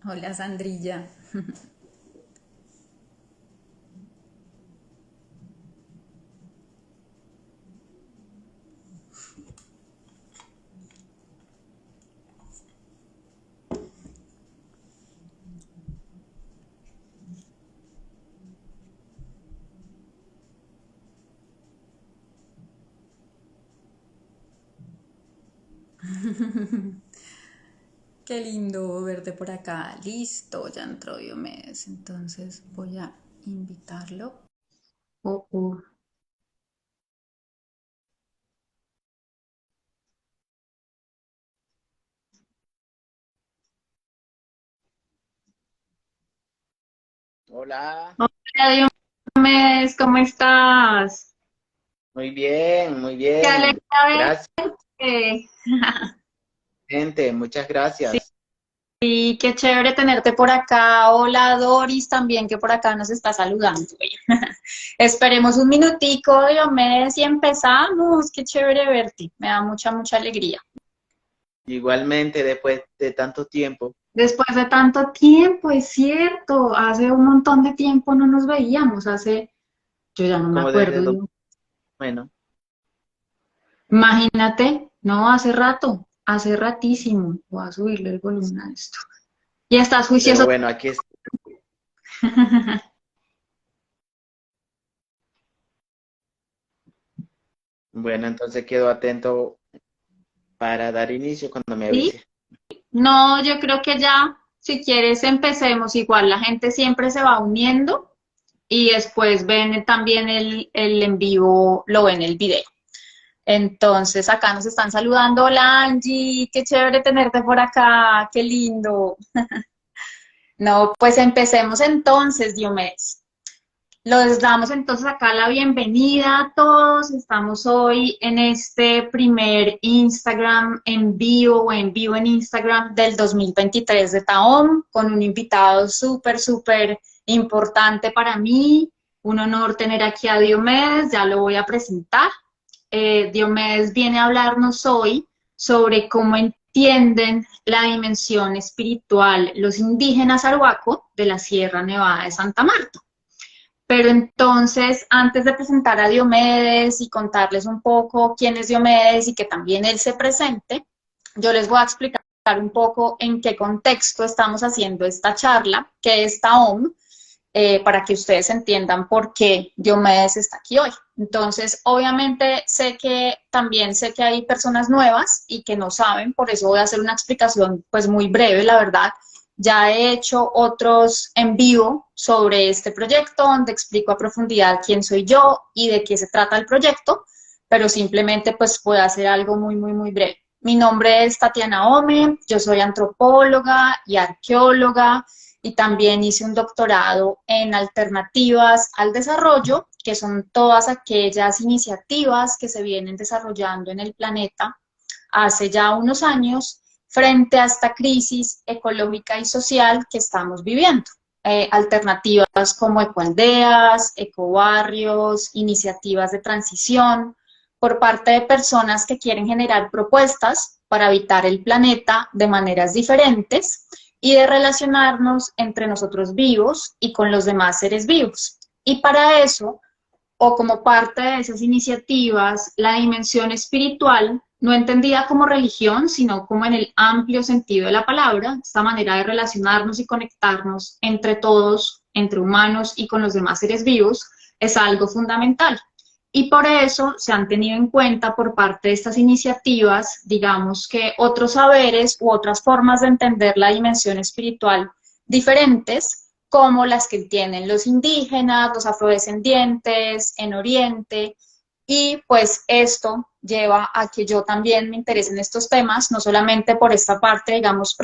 Hola Sandrilla. Qué lindo verte por acá. Listo, ya entró Diomedes. Entonces voy a invitarlo. Oh, oh. Hola, Hola Diomedes, ¿cómo estás? muy bien, muy Qué bien. alegría Gracias, verte. gente, muchas Sí, gracias. qué chévere tenerte por acá. Hola Doris también que por acá nos está saludando. Esperemos un minutico, Diomedes, y empezamos. Qué chévere verte. Me da mucha alegría. Igualmente, después de tanto tiempo, Después de tanto tiempo, es cierto, hace un montón de tiempo no nos veíamos, yo ya no me como acuerdo, desde dos, bueno, imagínate, no, hace ratísimo, voy a subirle el volumen a esto. ¿Y estás pero juicioso? bueno, aquí es. Bueno, entonces quedo atento para dar inicio cuando me ¿Sí? avise. No, yo creo que ya, si quieres, empecemos, igual la gente siempre se va uniendo y después ven también el en vivo, lo ven el video. Entonces, acá nos están saludando. Hola Angie, qué chévere tenerte por acá, qué lindo. No, pues empecemos entonces, Diomedes. Les damos entonces acá la bienvenida a todos. Estamos hoy en este primer Instagram en vivo en Instagram del 2023 de Taom, con un invitado súper importante para mí. Un honor tener aquí a Diomedes, ya lo voy a presentar. Diomedes viene a hablarnos hoy sobre cómo entienden la dimensión espiritual los indígenas arhuaco de la Sierra Nevada de Santa Marta. Pero entonces, antes de presentar a Diomedes y contarles un poco quién es Diomedes y que también él se presente, yo les voy a explicar un poco en qué contexto estamos haciendo esta charla, que es TAOM, para que ustedes entiendan por qué Diomedes está aquí hoy. Entonces, obviamente también sé que hay personas nuevas y que no saben, por eso voy a hacer una explicación pues muy breve, la verdad. Ya he hecho otros en vivo sobre este proyecto donde explico a profundidad quién soy yo y de qué se trata el proyecto, pero simplemente pues voy a hacer algo muy breve. Mi nombre es Tatiana Ome, yo soy antropóloga y arqueóloga, y también hice un doctorado en alternativas al desarrollo, que son todas aquellas iniciativas que se vienen desarrollando en el planeta hace ya unos años frente a esta crisis ecológica y social que estamos viviendo. Alternativas como ecoaldeas, ecobarrios, iniciativas de transición por parte de personas que quieren generar propuestas para habitar el planeta de maneras diferentes y de relacionarnos entre nosotros vivos y con los demás seres vivos. Y para eso, o como parte de esas iniciativas, la dimensión espiritual, no entendida como religión, sino como en el amplio sentido de la palabra, esta manera de relacionarnos y conectarnos entre todos, entre humanos y con los demás seres vivos, es algo fundamental. Y por eso se han tenido en cuenta por parte de estas iniciativas, digamos que otros saberes u otras formas de entender la dimensión espiritual diferentes, como las que tienen los indígenas, los afrodescendientes en Oriente, y pues esto lleva a que yo también me interese en estos temas, no solamente por esta parte, digamos,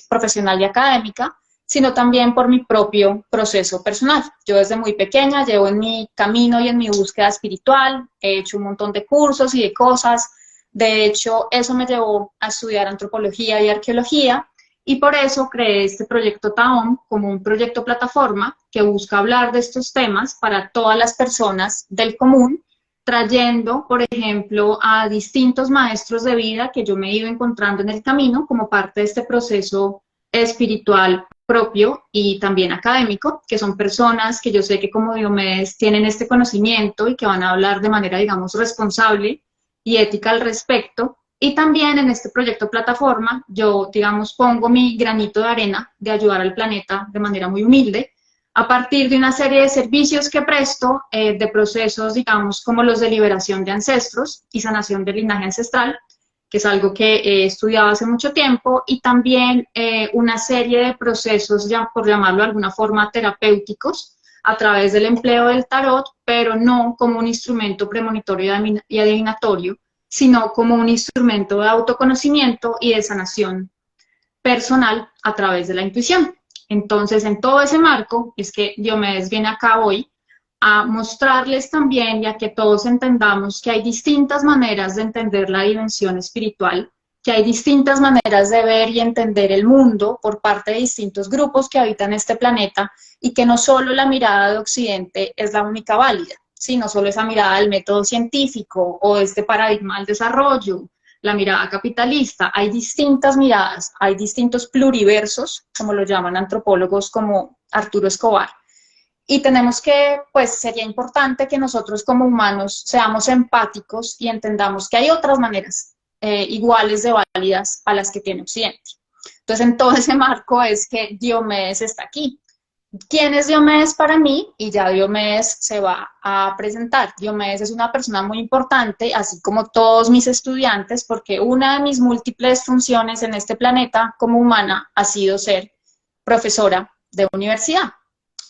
profesional y académica, sino también por mi propio proceso personal. Yo desde muy pequeña llevo en mi camino y en mi búsqueda espiritual, he hecho un montón de cursos y de cosas, de hecho eso me llevó a estudiar antropología y arqueología, y por eso creé este proyecto TAOM como un proyecto plataforma que busca hablar de estos temas para todas las personas del común, trayendo, por ejemplo, a distintos maestros de vida que yo me he ido encontrando en el camino como parte de este proceso espiritual propio y también académico, que son personas que yo sé que como Diomedes tienen este conocimiento y que van a hablar de manera, digamos, responsable y ética al respecto. Y también en este proyecto plataforma, yo, digamos, pongo mi granito de arena de ayudar al planeta de manera muy humilde, a partir de una serie de servicios que presto, de procesos, digamos, como los de liberación de ancestros y sanación del linaje ancestral, que es algo que he estudiado hace mucho tiempo, y también una serie de procesos, ya por llamarlo de alguna forma, terapéuticos, a través del empleo del tarot, pero no como un instrumento premonitorio y adivinatorio, sino como un instrumento de autoconocimiento y de sanación personal a través de la intuición. Entonces, en todo ese marco, es que Diomedes viene acá hoy a mostrarles también y a que todos entendamos que hay distintas maneras de entender la dimensión espiritual, que hay distintas maneras de ver y entender el mundo por parte de distintos grupos que habitan este planeta y que no solo la mirada de Occidente es la única válida, sino solo esa mirada del método científico o este paradigma del desarrollo, la mirada capitalista. Hay distintas miradas, hay distintos pluriversos, como lo llaman antropólogos como Arturo Escobar, y tenemos que, pues sería importante que nosotros como humanos seamos empáticos y entendamos que hay otras maneras iguales de válidas a las que tiene Occidente. Entonces, en todo ese marco es que Diomedes está aquí. ¿Quién es Diomedes para mí? Y ya Diomedes se va a presentar. Diomedes es una persona muy importante, así como todos mis estudiantes, porque una de mis múltiples funciones en este planeta como humana ha sido ser profesora de universidad.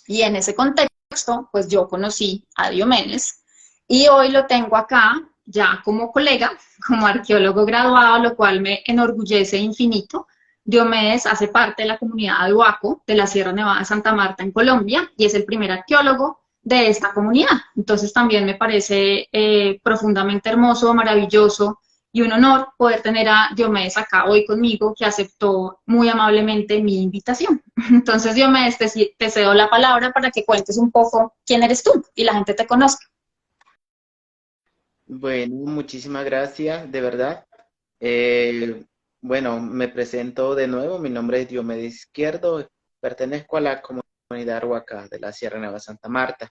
Y en ese contexto, pues yo conocí a Diomedes y hoy lo tengo acá ya como colega, como arqueólogo graduado, lo cual me enorgullece infinito. Diomedes hace parte de la comunidad de Huaco, de la Sierra Nevada de Santa Marta en Colombia, y es el primer arqueólogo de esta comunidad. Entonces también me parece profundamente hermoso, maravilloso y un honor poder tener a Diomedes acá hoy conmigo, que aceptó muy amablemente mi invitación. Entonces, Diomedes, te cedo la palabra para que cuentes un poco quién eres tú y la gente te conozca. Bueno, muchísimas gracias, de verdad. Eh, bueno, me presento de nuevo. Mi nombre es Diomedes Izquierdo. Pertenezco a la comunidad Arhuaca de la Sierra Nevada de Santa Marta.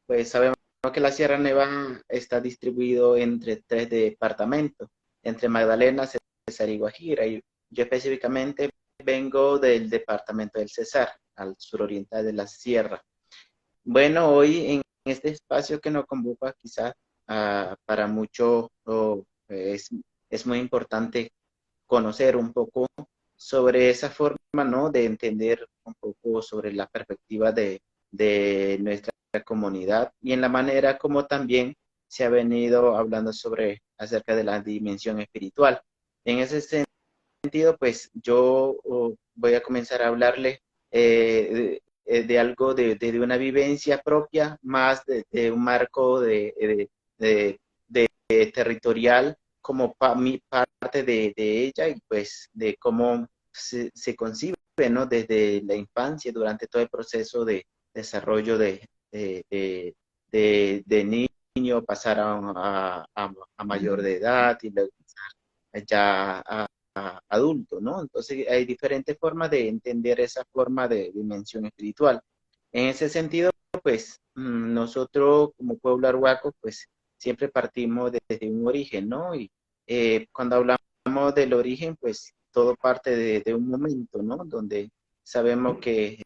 Pues sabemos que la Sierra Nevada está distribuido entre tres departamentos, entre Magdalena, Cesar y Guajira. Y yo específicamente vengo del departamento del Cesar, al suroriental de la sierra. Bueno, hoy en este espacio que nos convoca quizás para muchos es muy importante conocer un poco sobre esa forma, ¿no? De entender un poco sobre la perspectiva de nuestra comunidad y en la manera como también se ha venido hablando sobre acerca de la dimensión espiritual. En ese sentido, pues yo voy a comenzar a hablarle de algo de una vivencia propia, más de un marco territorial como parte de ella y pues de cómo se concibe, ¿no? Desde la infancia, durante todo el proceso de desarrollo de niño, pasar a mayor de edad y luego ya adulto, ¿no? Entonces hay diferentes formas de entender esa forma de dimensión espiritual. En ese sentido, pues nosotros como pueblo arhuaco, pues siempre partimos desde un origen, ¿no? Y cuando hablamos del origen, pues todo parte de un momento, ¿no? Donde sabemos que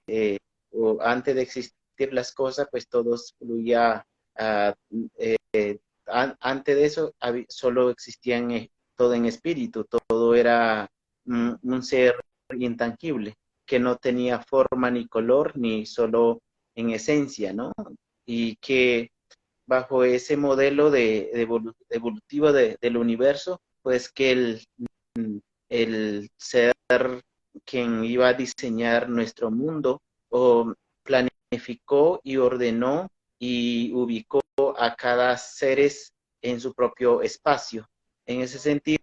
antes de existir las cosas, pues todo fluía, uh, antes de eso solo existían todo en espíritu, todo era un ser intangible, que no tenía forma ni color, ni solo en esencia, ¿no? Y que bajo ese modelo evolutivo del universo, pues que el ser quien iba a diseñar nuestro mundo, o planificó y ordenó y ubicó a cada seres en su propio espacio. En ese sentido,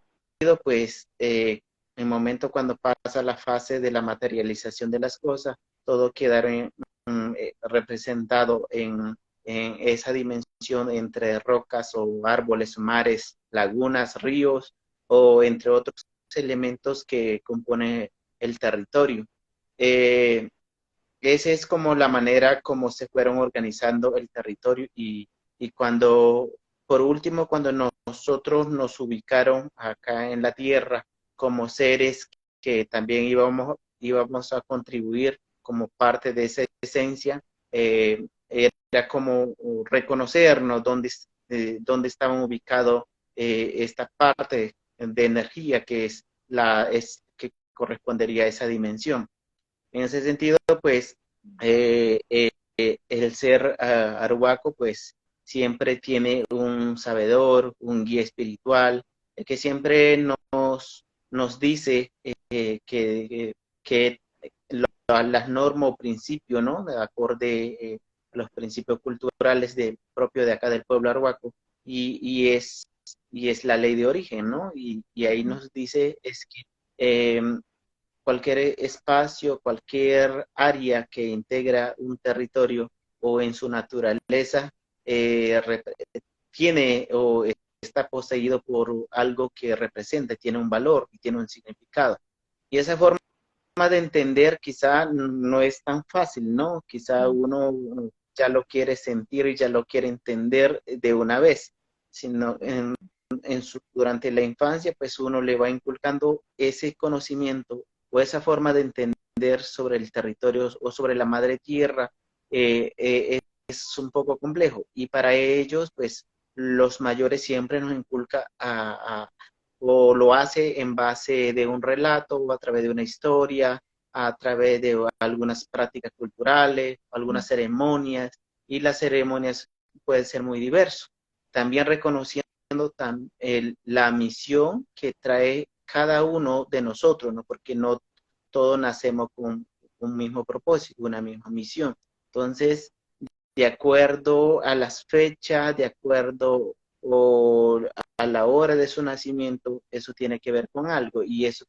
pues, en el momento cuando pasa la fase de la materialización de las cosas, todo queda representado en esa dimensión entre rocas o árboles, mares, lagunas, ríos o entre otros elementos que componen el territorio. esa es como la manera como se fueron organizando el territorio y cuando, por último, cuando nosotros nos ubicaron acá en la tierra como seres que también íbamos a contribuir como parte de esa esencia, era como reconocernos dónde estaban ubicados esta parte de energía que que correspondería a esa dimensión. En ese sentido, pues, el ser arhuaco, pues, siempre tiene un sabedor, un guía espiritual, que siempre nos dice que las normas o principios, ¿no? De acorde a los principios culturales propio de acá del pueblo arhuaco, y es la ley de origen, ¿no? Y ahí nos dice es que cualquier espacio, cualquier área que integra un territorio o en su naturaleza eh, tiene o está poseído por algo que representa, tiene un valor y tiene un significado. Y esa forma de entender quizá no es tan fácil, ¿no? Quizá uno ya lo quiere sentir y ya lo quiere entender de una vez, sino durante la infancia, pues uno le va inculcando ese conocimiento o esa forma de entender sobre el territorio o sobre la madre tierra, es un poco complejo. Y para ellos, pues los mayores siempre nos inculca o lo hace en base de un relato o a través de una historia, a través de algunas prácticas culturales, algunas ceremonias, y las ceremonias pueden ser muy diversas. También reconociendo la misión que trae cada uno de nosotros, ¿no? Porque no todos nacemos con un mismo propósito, una misma misión. Entonces, de acuerdo a las fechas, de acuerdo o a la hora de su nacimiento, eso tiene que ver con algo y eso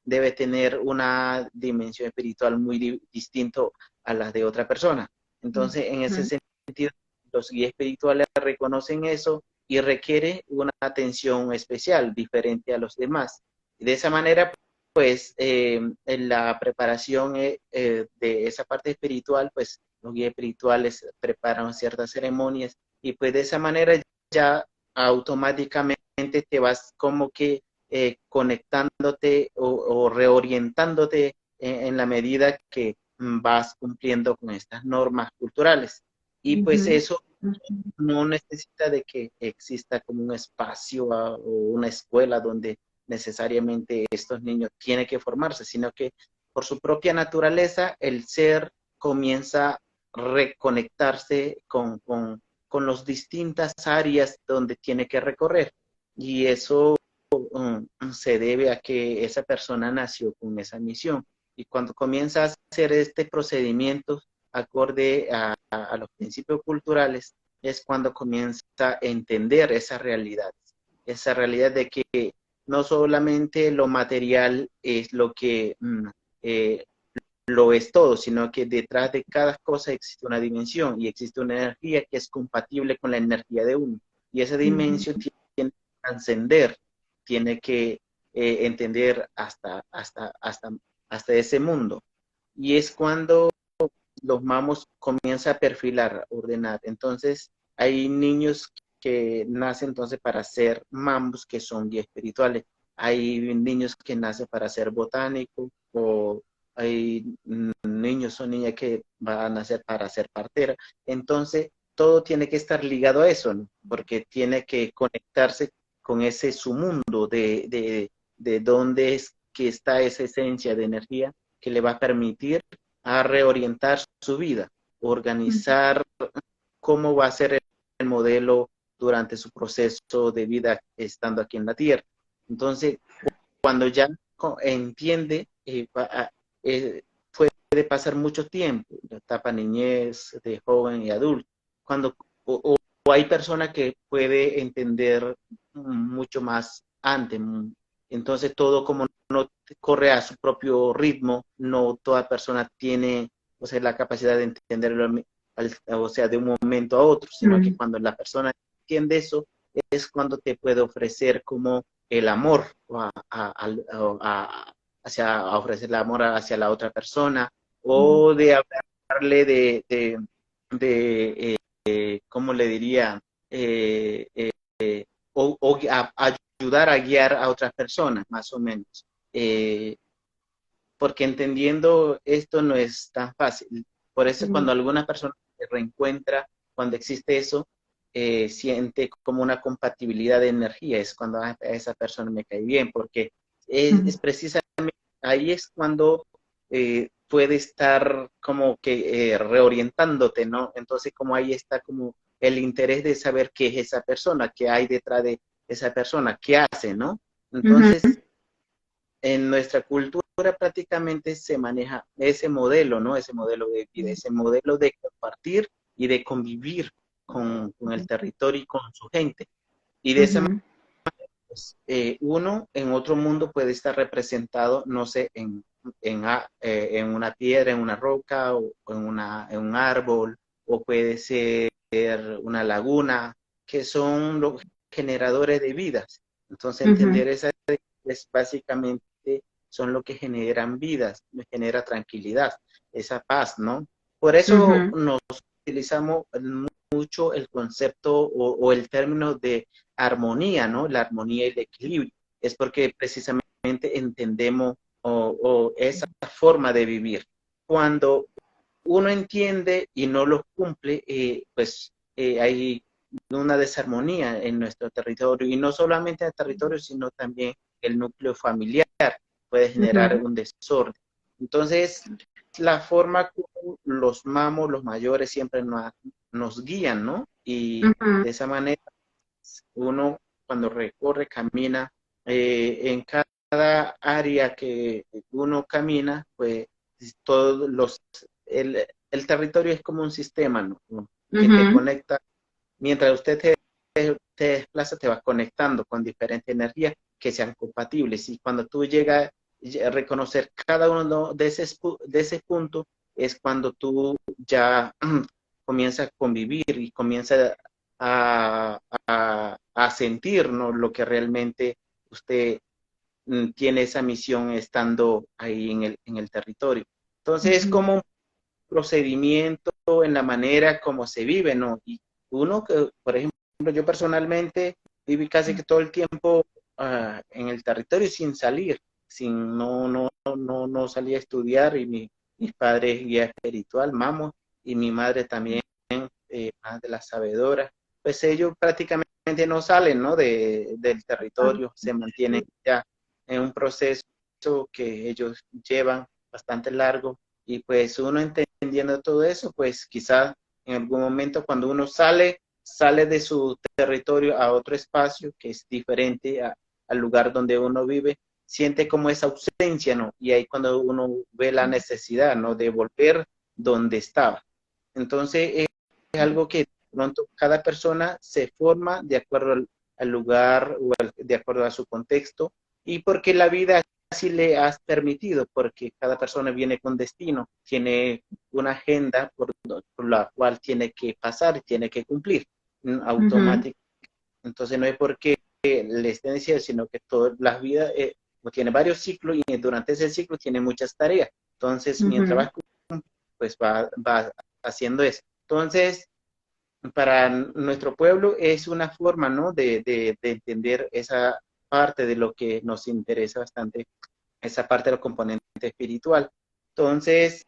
debe tener una dimensión espiritual muy distinto a las de otra persona. Entonces, en ese sentido, los guías espirituales reconocen eso y requiere una atención especial, diferente a los demás. Y de esa manera, pues, en la preparación de esa parte espiritual, pues, los guías espirituales preparan ciertas ceremonias y pues de esa manera ya automáticamente te vas como que conectándote o reorientándote en la medida que vas cumpliendo con estas normas culturales. Y pues eso no necesita de que exista como un espacio o una escuela donde necesariamente estos niños tienen que formarse, sino que por su propia naturaleza el ser comienza a reconectarse con las distintas áreas donde tiene que recorrer. Y eso se debe a que esa persona nació con esa misión. Y cuando comienza a hacer este procedimiento acorde a los principios culturales, es cuando comienza a entender esa realidad de que no solamente lo material es lo que lo es todo, sino que detrás de cada cosa existe una dimensión y existe una energía que es compatible con la energía de uno. Y esa dimensión tiene que trascender, tiene que entender hasta ese mundo. Y es cuando los mamos comienzan a perfilar, ordenar. Entonces, hay niños que nacen entonces para ser mambos, que son guías espirituales. Hay niños que nacen para ser botánicos, o hay niños o niñas que van a nacer para ser partera. Entonces, todo tiene que estar ligado a eso, ¿no? Porque tiene que conectarse con ese su mundo de dónde es que está esa esencia de energía que le va a permitir a reorientar su vida, organizar cómo va a ser el modelo durante su proceso de vida estando aquí en la Tierra. Entonces, cuando ya entiende, puede pasar mucho tiempo, la etapa niñez, de joven y adulto, cuando o hay personas que puede entender mucho más antes. Entonces, todo como no corre a su propio ritmo, no toda persona tiene, o sea, la capacidad de entenderlo, o sea, de un momento a otro, sino que cuando la persona entiende eso, es cuando te puede ofrecer como el amor a ofrecerle amor hacia la otra persona, o de hablarle ¿cómo le diría? O ayudar a guiar a otras personas, más o menos. Porque entendiendo esto no es tan fácil. Por eso cuando alguna persona se reencuentra, cuando existe eso, siente como una compatibilidad de energía, es cuando a esa persona me cae bien, porque es precisamente ahí es cuando puede estar como que reorientándote, ¿no? Entonces como ahí está como el interés de saber qué es esa persona, qué hay detrás de esa persona, qué hace, ¿no? Entonces, en nuestra cultura prácticamente se maneja ese modelo, ¿no? Ese modelo de vida, ese modelo de compartir y de convivir con el territorio y con su gente. Y de esa manera, pues, uno en otro mundo puede estar representado, no sé, en una piedra, en una roca, o en un árbol, o puede ser una laguna, que son los generadores de vidas. Entonces, entender esa es básicamente son lo que generan vidas, genera tranquilidad, esa paz, ¿no? Por eso nos utilizamos mucho el concepto o el término de armonía, ¿no? La armonía y el equilibrio. Es porque precisamente entendemos o esa forma de vivir. Cuando uno entiende y no lo cumple, pues hay una desarmonía en nuestro territorio, y no solamente en el territorio, sino también el núcleo familiar puede generar un desorden. Entonces, la forma como los mamos, los mayores, siempre nos guían, ¿no? Y de esa manera, uno cuando recorre, camina, en cada área que uno camina, pues todos el territorio es como un sistema, ¿no? Que te conecta. Mientras usted te desplaza, te vas conectando con diferentes energías que sean compatibles. Y cuando tú llegas a reconocer cada uno de ese punto, es cuando tú ya comienzas a convivir y comienzas a sentir, ¿no? Lo que realmente usted tiene esa misión estando ahí en el territorio. Entonces es como un procedimiento en la manera como se vive, ¿no? Y uno que, por ejemplo, yo personalmente viví casi que todo el tiempo en el territorio sin salir, no salía a estudiar, y mis padres guía espiritual, mamo, y mi madre también, más de las sabedoras, pues ellos prácticamente no salen, ¿no? Del territorio, se mantienen ya en un proceso que ellos llevan bastante largo, y pues uno entendiendo todo eso, pues quizás en algún momento cuando uno sale de su territorio a otro espacio que es diferente al lugar donde uno vive, siente como esa ausencia, ¿no? Y ahí cuando uno ve la necesidad, ¿no? De volver donde estaba. Entonces es algo que pronto cada persona se forma de acuerdo al lugar o de acuerdo a su contexto, y porque la vida así le has permitido, porque cada persona viene con destino, tiene una agenda por la cual tiene que pasar, tiene que cumplir automáticamente. Entonces no es porque le estén diciendo, sino que todas las vidas tiene varios ciclos, y durante ese ciclo tiene muchas tareas. Entonces, mientras vas cumpliendo, pues va haciendo eso. Entonces, para nuestro pueblo es una forma, ¿no? De entender esa parte de lo que nos interesa bastante, esa parte del componente espiritual. Entonces,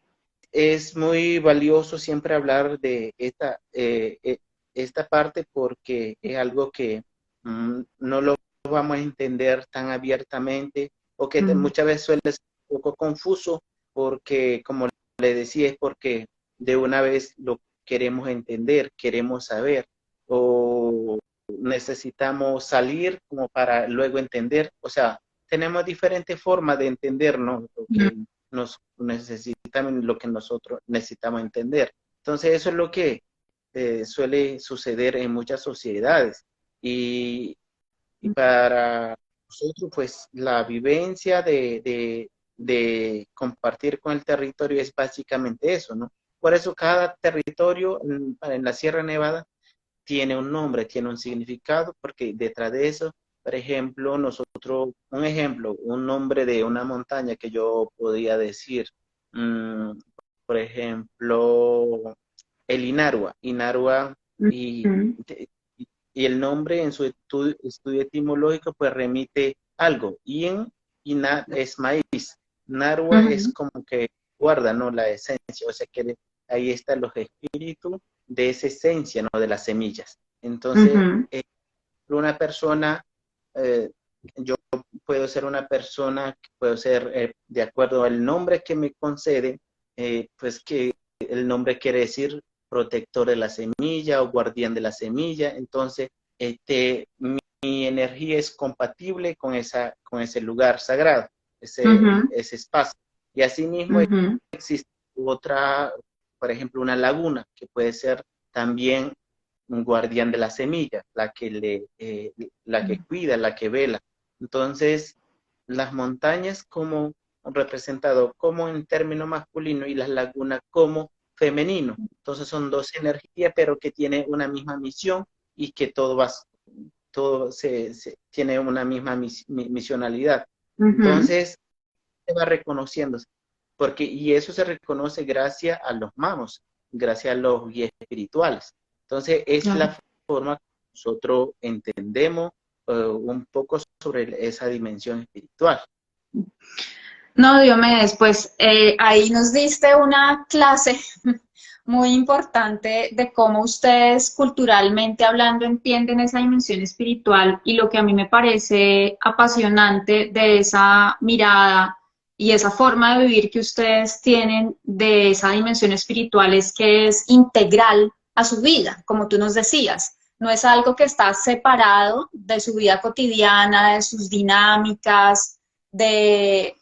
es muy valioso siempre hablar de esta parte, porque es algo que no lo vamos a entender tan abiertamente, o que muchas veces suele ser un poco confuso, porque, como le decía, es porque de una vez lo queremos entender, queremos saber, o necesitamos salir como para luego entender. O sea, tenemos diferentes formas de entender, ¿no? Lo que nos necesitan, lo que nosotros necesitamos entender. Entonces, eso es lo que suele suceder en muchas sociedades. Y para nosotros, pues, la vivencia de compartir con el territorio es básicamente eso, ¿no? Por eso cada territorio en la Sierra Nevada tiene un nombre, tiene un significado, porque detrás de eso Por ejemplo, un ejemplo, un nombre de una montaña que yo podía decir, mm, por ejemplo, el Inarua, y, Ujú, y el nombre en su estudio etimológico pues remite algo. Ina es maíz, Narua es ujú, como que guarda, ¿no? La esencia, o sea que ahí están los espíritus de esa esencia, ¿no? De las semillas. Entonces, ujú, una persona, eh, yo puedo ser una persona, puedo ser, de acuerdo al nombre que me concede, pues que el nombre quiere decir protector de la semilla o guardián de la semilla. Entonces, mi energía es compatible con ese lugar sagrado, ujú, ese espacio. Y asimismo ujú, existe otra, por ejemplo, una laguna que puede ser también un guardián de la semilla, la que cuida, la que vela. Entonces, las montañas como representado como en término masculino y las lagunas como femenino. Entonces son dos energías, pero que tienen una misma misión y que todo tiene una misma misionalidad. ujú. Entonces, se va reconociéndose, y eso se reconoce gracias a los mamos, gracias a los guías espirituales. Entonces, es Claro. la forma que nosotros entendemos un poco sobre esa dimensión espiritual. No, Diomedes, pues ahí nos diste una clase muy importante de cómo ustedes culturalmente hablando entienden esa dimensión espiritual y lo que a mí me parece apasionante de esa mirada y esa forma de vivir que ustedes tienen de esa dimensión espiritual es que es integral a su vida, como tú nos decías. No es algo que está separado de su vida cotidiana, de sus dinámicas, de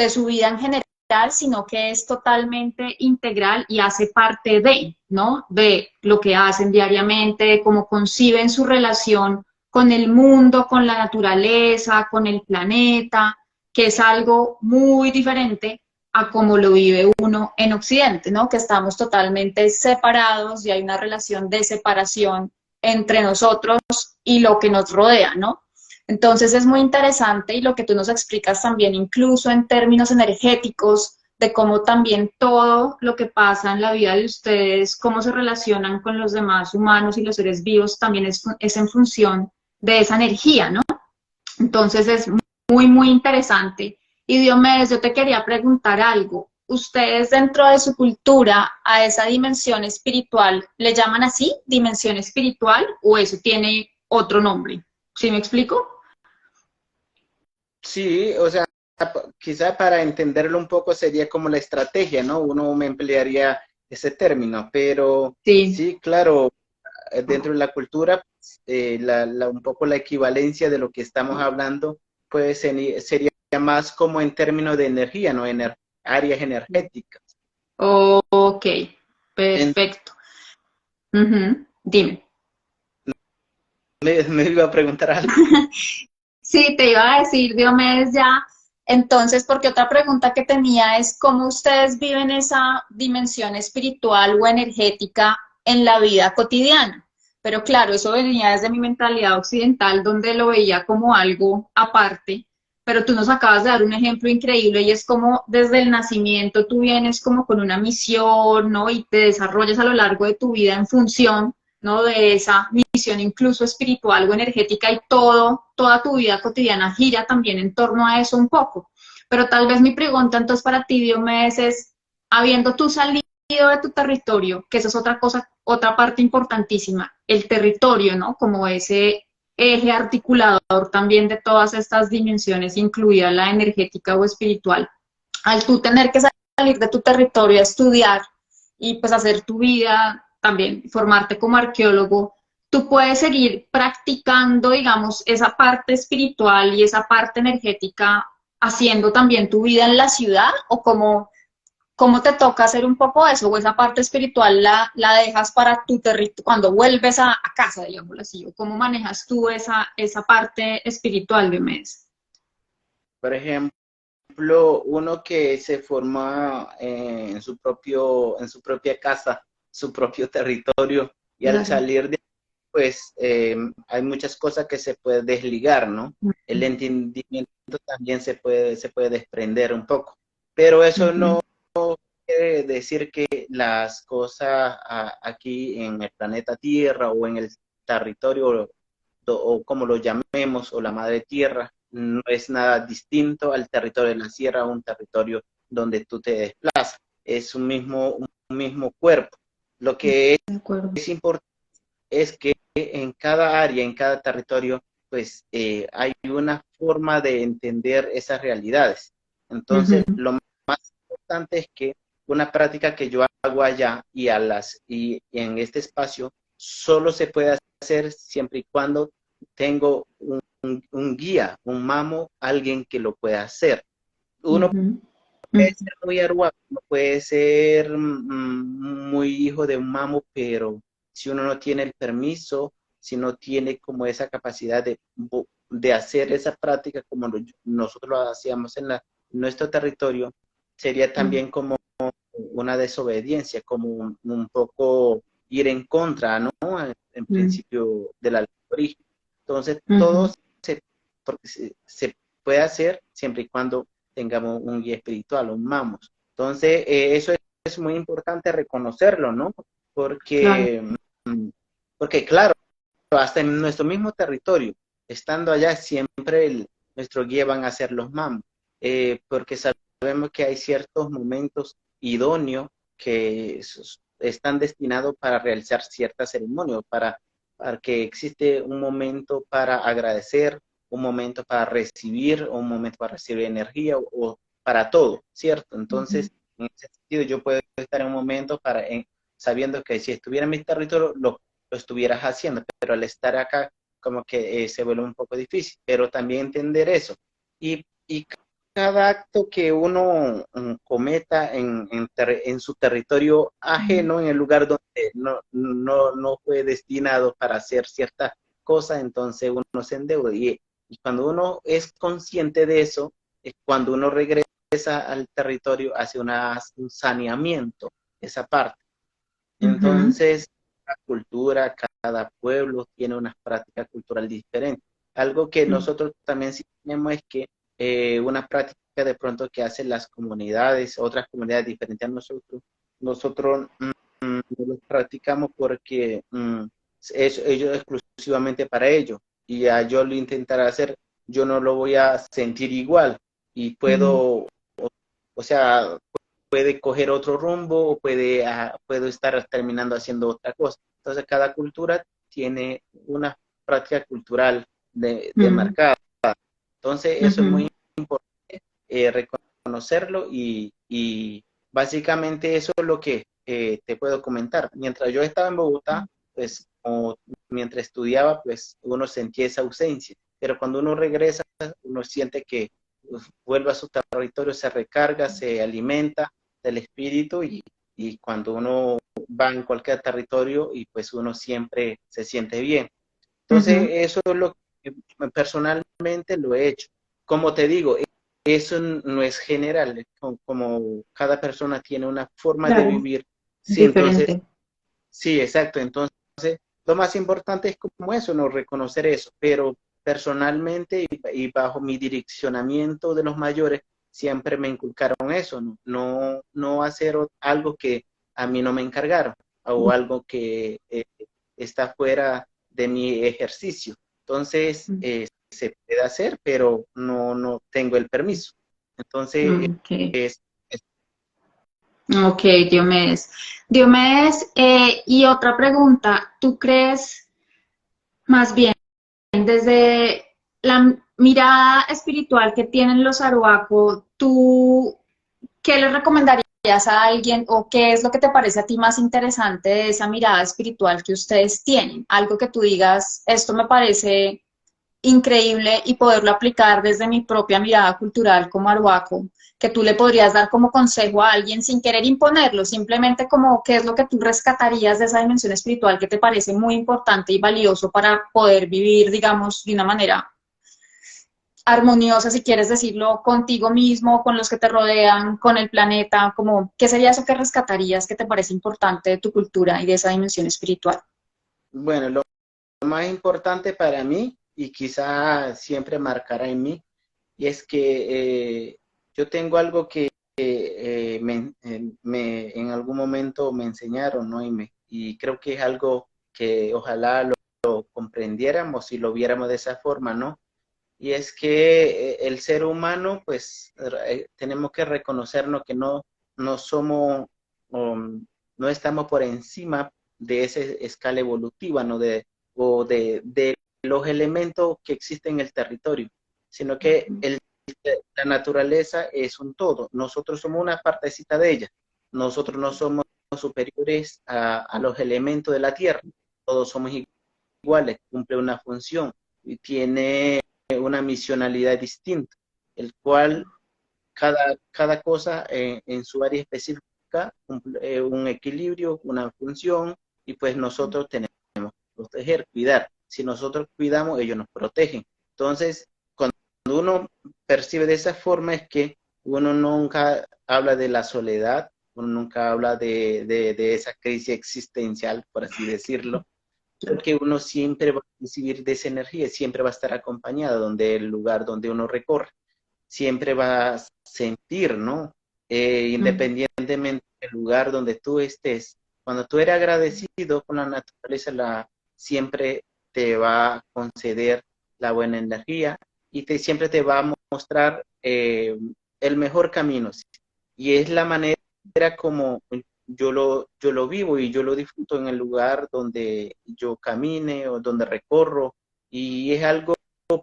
su vida en general, sino que es totalmente integral y hace parte de, ¿no? De lo que hacen diariamente, de cómo conciben su relación con el mundo, con la naturaleza, con el planeta, que es algo muy diferente a cómo lo vive uno en Occidente, ¿no? Que estamos totalmente separados y hay una relación de separación entre nosotros y lo que nos rodea, ¿no? Entonces es muy interesante y lo que tú nos explicas también, incluso en términos energéticos, de cómo también todo lo que pasa en la vida de ustedes, cómo se relacionan con los demás humanos y los seres vivos, también es en función de esa energía, ¿no? Entonces es muy, muy interesante. Y Diomedes, yo te quería preguntar algo. ¿Ustedes dentro de su cultura a esa dimensión espiritual le llaman así, dimensión espiritual, o eso tiene otro nombre? ¿Sí me explico? Sí, o sea, quizá para entenderlo un poco sería como la estrategia, ¿no? Uno me emplearía ese término, pero Sí, sí, claro, dentro de la cultura, un poco la equivalencia de lo que estamos hablando, pues sería más como en términos de energía, ¿no? Áreas energéticas. ok, En- perfecto. Ujú, dime. me iba a preguntar algo. Sí, te iba a decir, Diomedes, ya. Entonces, porque otra pregunta que tenía es cómo ustedes viven esa dimensión espiritual o energética en la vida cotidiana. Pero claro, eso venía desde mi mentalidad occidental, donde lo veía como algo aparte. Pero tú nos acabas de dar un ejemplo increíble y es como desde el nacimiento tú vienes como con una misión, ¿no? Y te desarrollas a lo largo de tu vida en función, ¿no? De esa misión incluso espiritual o energética y toda tu vida cotidiana gira también en torno a eso un poco. Pero tal vez mi pregunta entonces para ti, Diomedes, es, habiendo tú salido de tu territorio, que esa es otra cosa, otra parte importantísima, el territorio, ¿no? Como ese eje articulador también de todas estas dimensiones, incluida la energética o espiritual. Al tú tener que salir de tu territorio a estudiar y pues hacer tu vida, también formarte como arqueólogo, tú puedes seguir practicando, digamos, esa parte espiritual y esa parte energética haciendo también tu vida en la ciudad o cómo te toca hacer un poco eso o esa parte espiritual la dejas para tu territorio cuando vuelves a casa, digámoslo así, o cómo manejas tú esa parte espiritual de mes. Por ejemplo, uno que se forma en su propia casa, su propio territorio, y al Claro. salir de pues hay muchas cosas que se puede desligar, ¿no? El entendimiento también se puede desprender un poco, pero eso no quiere decir que las cosas aquí en el planeta Tierra o en el territorio o como lo llamemos, o la madre tierra, no es nada distinto al territorio de la sierra o un territorio donde tú te desplazas. Es un mismo cuerpo. Lo que es importante es que en cada área, en cada territorio, pues hay una forma de entender esas realidades. Entonces, lo más importante es que una práctica que yo hago allá y en este espacio solo se puede hacer siempre y cuando tengo un guía, un mamo, alguien que lo pueda hacer. Uno puede ser muy aruaco, no puede ser muy hijo de un mamo, pero si uno no tiene el permiso, si no tiene como esa capacidad de hacer esa práctica como nosotros lo hacíamos en nuestro territorio, sería también como una desobediencia, como un poco ir en contra, ¿no? En principio de la ley de origen. Entonces, todo se puede hacer siempre y cuando tengamos un guía espiritual, un mamos. Entonces, eso es muy importante reconocerlo, ¿no? Porque, porque claro, hasta en nuestro mismo territorio, estando allá, siempre nuestro guía van a ser los mamos, porque sabemos que hay ciertos momentos idóneos que están destinados para realizar ciertas ceremonias, para que existe un momento para agradecer, un momento para recibir, un momento para recibir energía o para todo, ¿cierto? Entonces, en ese sentido, yo puedo estar en un momento sabiendo que si estuviera en mi territorio, lo estuvieras haciendo, pero al estar acá, como que se vuelve un poco difícil, pero también entender eso. Y cada acto que uno cometa en su territorio ajeno, en el lugar donde no fue destinado para hacer ciertas cosas, entonces uno se endeuda. Y cuando uno es consciente de eso, es cuando uno regresa al territorio, hace un saneamiento, esa parte. Entonces, la cultura, cada pueblo tiene una práctica cultural diferente. Algo que nosotros también sí tenemos es que una práctica de pronto que hacen las comunidades, otras comunidades diferentes a nosotros no lo practicamos porque es ellos exclusivamente para ellos. Y a yo lo intentar hacer, yo no lo voy a sentir igual y puedo, o sea, puede coger otro rumbo o puedo estar terminando haciendo otra cosa. Entonces, cada cultura tiene una práctica cultural de marcada. Entonces, eso es muy importante, reconocerlo y básicamente eso es lo que te puedo comentar. Mientras yo estaba en Bogotá, pues mientras estudiaba, pues uno sentía esa ausencia, pero cuando uno regresa, uno siente que vuelve a su territorio, se recarga, se alimenta del espíritu y cuando uno va en cualquier territorio y pues uno siempre se siente bien. Entonces, eso es lo que personalmente lo he hecho. Como te digo, eso no es general, como cada persona tiene una forma de vivir. Sí, entonces, diferente. sí, exacto. Entonces, lo más importante es como eso, no reconocer eso, pero personalmente y bajo mi direccionamiento de los mayores, siempre me inculcaron eso, no hacer algo que a mí no me encargaron o algo que está fuera de mi ejercicio. Entonces, se puede hacer, pero no tengo el permiso. Entonces, Okay. es, Ok, Diomedes. Diomedes, y otra pregunta, ¿tú crees más bien desde la mirada espiritual que tienen los Arhuaco, tú qué le recomendarías a alguien o qué es lo que te parece a ti más interesante de esa mirada espiritual que ustedes tienen? Algo que tú digas, esto me parece increíble y poderlo aplicar desde mi propia mirada cultural como arhuaco, que tú le podrías dar como consejo a alguien sin querer imponerlo, simplemente como qué es lo que tú rescatarías de esa dimensión espiritual que te parece muy importante y valioso para poder vivir, digamos, de una manera armoniosa, si quieres decirlo, contigo mismo, con los que te rodean, con el planeta, como, ¿qué sería eso que rescatarías que te parece importante de tu cultura y de esa dimensión espiritual? bueno, más importante para mí, y quizá siempre marcará en mí, y es que yo tengo algo que en algún momento me enseñaron, ¿no? Y creo que es algo que ojalá lo comprendiéramos y lo viéramos de esa forma, ¿no? Y es que el ser humano, pues tenemos que reconocernos que no somos, no estamos por encima de esa escala evolutiva, ¿no? De los elementos que existen en el territorio, sino que la naturaleza es un todo. Nosotros somos una partecita de ella. Nosotros no somos superiores a los elementos de la tierra. Todos somos iguales, cumple una función y tiene una misionalidad distinta, el cual cada cosa en su área específica cumple un equilibrio, una función, y pues nosotros tenemos que proteger, cuidar. Si nosotros cuidamos, ellos nos protegen. Entonces, cuando uno percibe de esa forma es que uno nunca habla de la soledad, uno nunca habla de esa crisis existencial, por así decirlo, porque uno siempre va a recibir de esa energía, siempre va a estar acompañado donde el lugar donde uno recorre, siempre va a sentir, ¿no? Independientemente del lugar donde tú estés, cuando tú eres agradecido con la naturaleza, siempre te va a conceder la buena energía y siempre te va a mostrar el mejor camino. Y es la manera como yo lo vivo y yo lo disfruto en el lugar donde yo camine o donde recorro, y es algo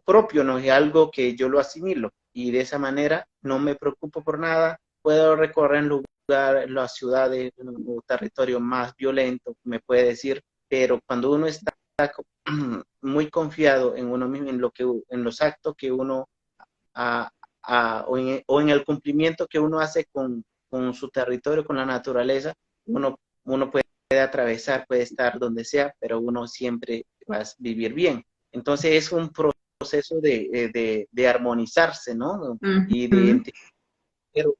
propio, no es algo que yo lo asimilo, y de esa manera no me preocupo por nada, puedo recorrer en lugares, las ciudades o territorios más violentos, me puede decir, pero cuando uno está muy confiado en uno mismo, en los actos que uno a, o en el cumplimiento que uno hace con su territorio, con la naturaleza, uno puede atravesar, puede estar donde sea, pero uno siempre va a vivir bien. Entonces es un proceso de armonizarse, ¿no? Y pero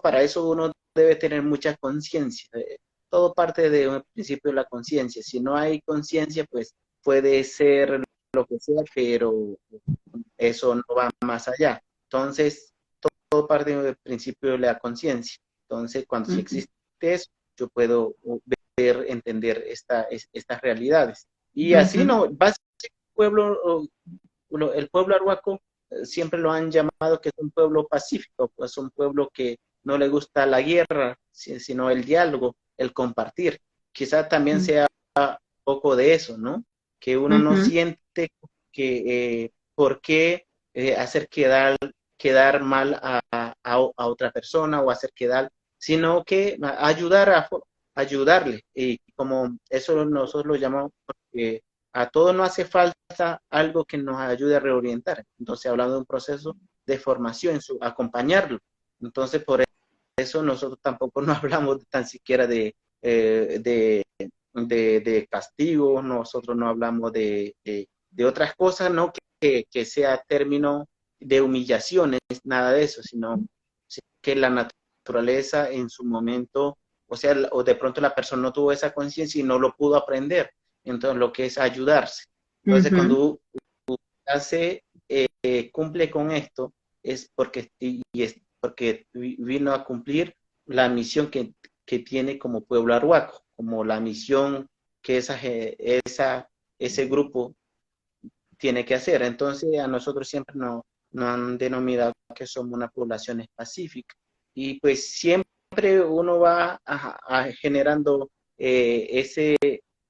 para eso uno debe tener mucha conciencia. Todo parte de un principio de la conciencia. Si no hay conciencia, pues puede ser lo que sea, pero eso no va más allá. Entonces, todo parte del principio de la conciencia. Entonces, cuando sí existe eso, yo puedo ver, entender estas realidades. Y así no, básicamente el pueblo arhuaco siempre lo han llamado que es un pueblo pacífico, pues un pueblo que no le gusta la guerra, sino el diálogo, el compartir. Quizá también sea un poco de eso, ¿no? Que uno no siente que por qué hacer quedar mal a otra persona o hacer quedar, sino que ayudarle. Y como eso nosotros lo llamamos, porque a todos nos hace falta algo que nos ayude a reorientar. Entonces, hablando de un proceso de formación, acompañarlo. Entonces, por eso nosotros tampoco no hablamos tan siquiera de castigo, nosotros no hablamos de otras cosas, no que sea término de humillaciones, nada de eso, sino que la naturaleza en su momento, o sea, o de pronto la persona no tuvo esa conciencia y no lo pudo aprender. Entonces, lo que es ayudarse. Entonces, cuando hace, cumple con esto, es porque vino a cumplir la misión que tiene como pueblo arhuaco, como la misión que ese grupo tiene que hacer. Entonces, a nosotros siempre nos han denominado que somos una población pacífica. Y pues siempre uno va generando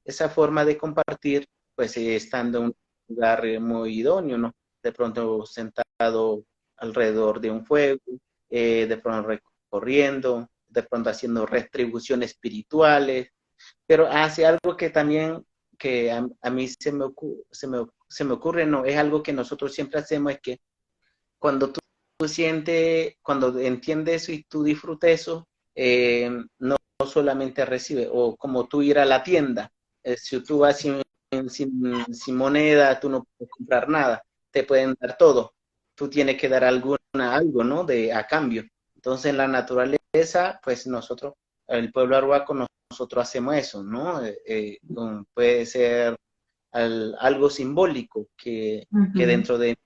esa forma de compartir, pues estando en un lugar muy idóneo, ¿no? De pronto sentado alrededor de un fuego, de pronto recorriendo, de pronto haciendo retribuciones espirituales, pero hace algo que también que a mí se me ocurre, no, es algo que nosotros siempre hacemos, es que cuando tú sientes, cuando entiendes eso y tú disfrutas eso, no solamente recibes, o como tú ir a la tienda, si tú vas sin moneda, tú no puedes comprar nada, te pueden dar todo, tú tienes que dar algo, ¿no? A cambio. Entonces, en la naturaleza, pues nosotros, el pueblo arhuaco, nosotros hacemos eso, ¿no? Puede ser algo simbólico que Ujú. dentro de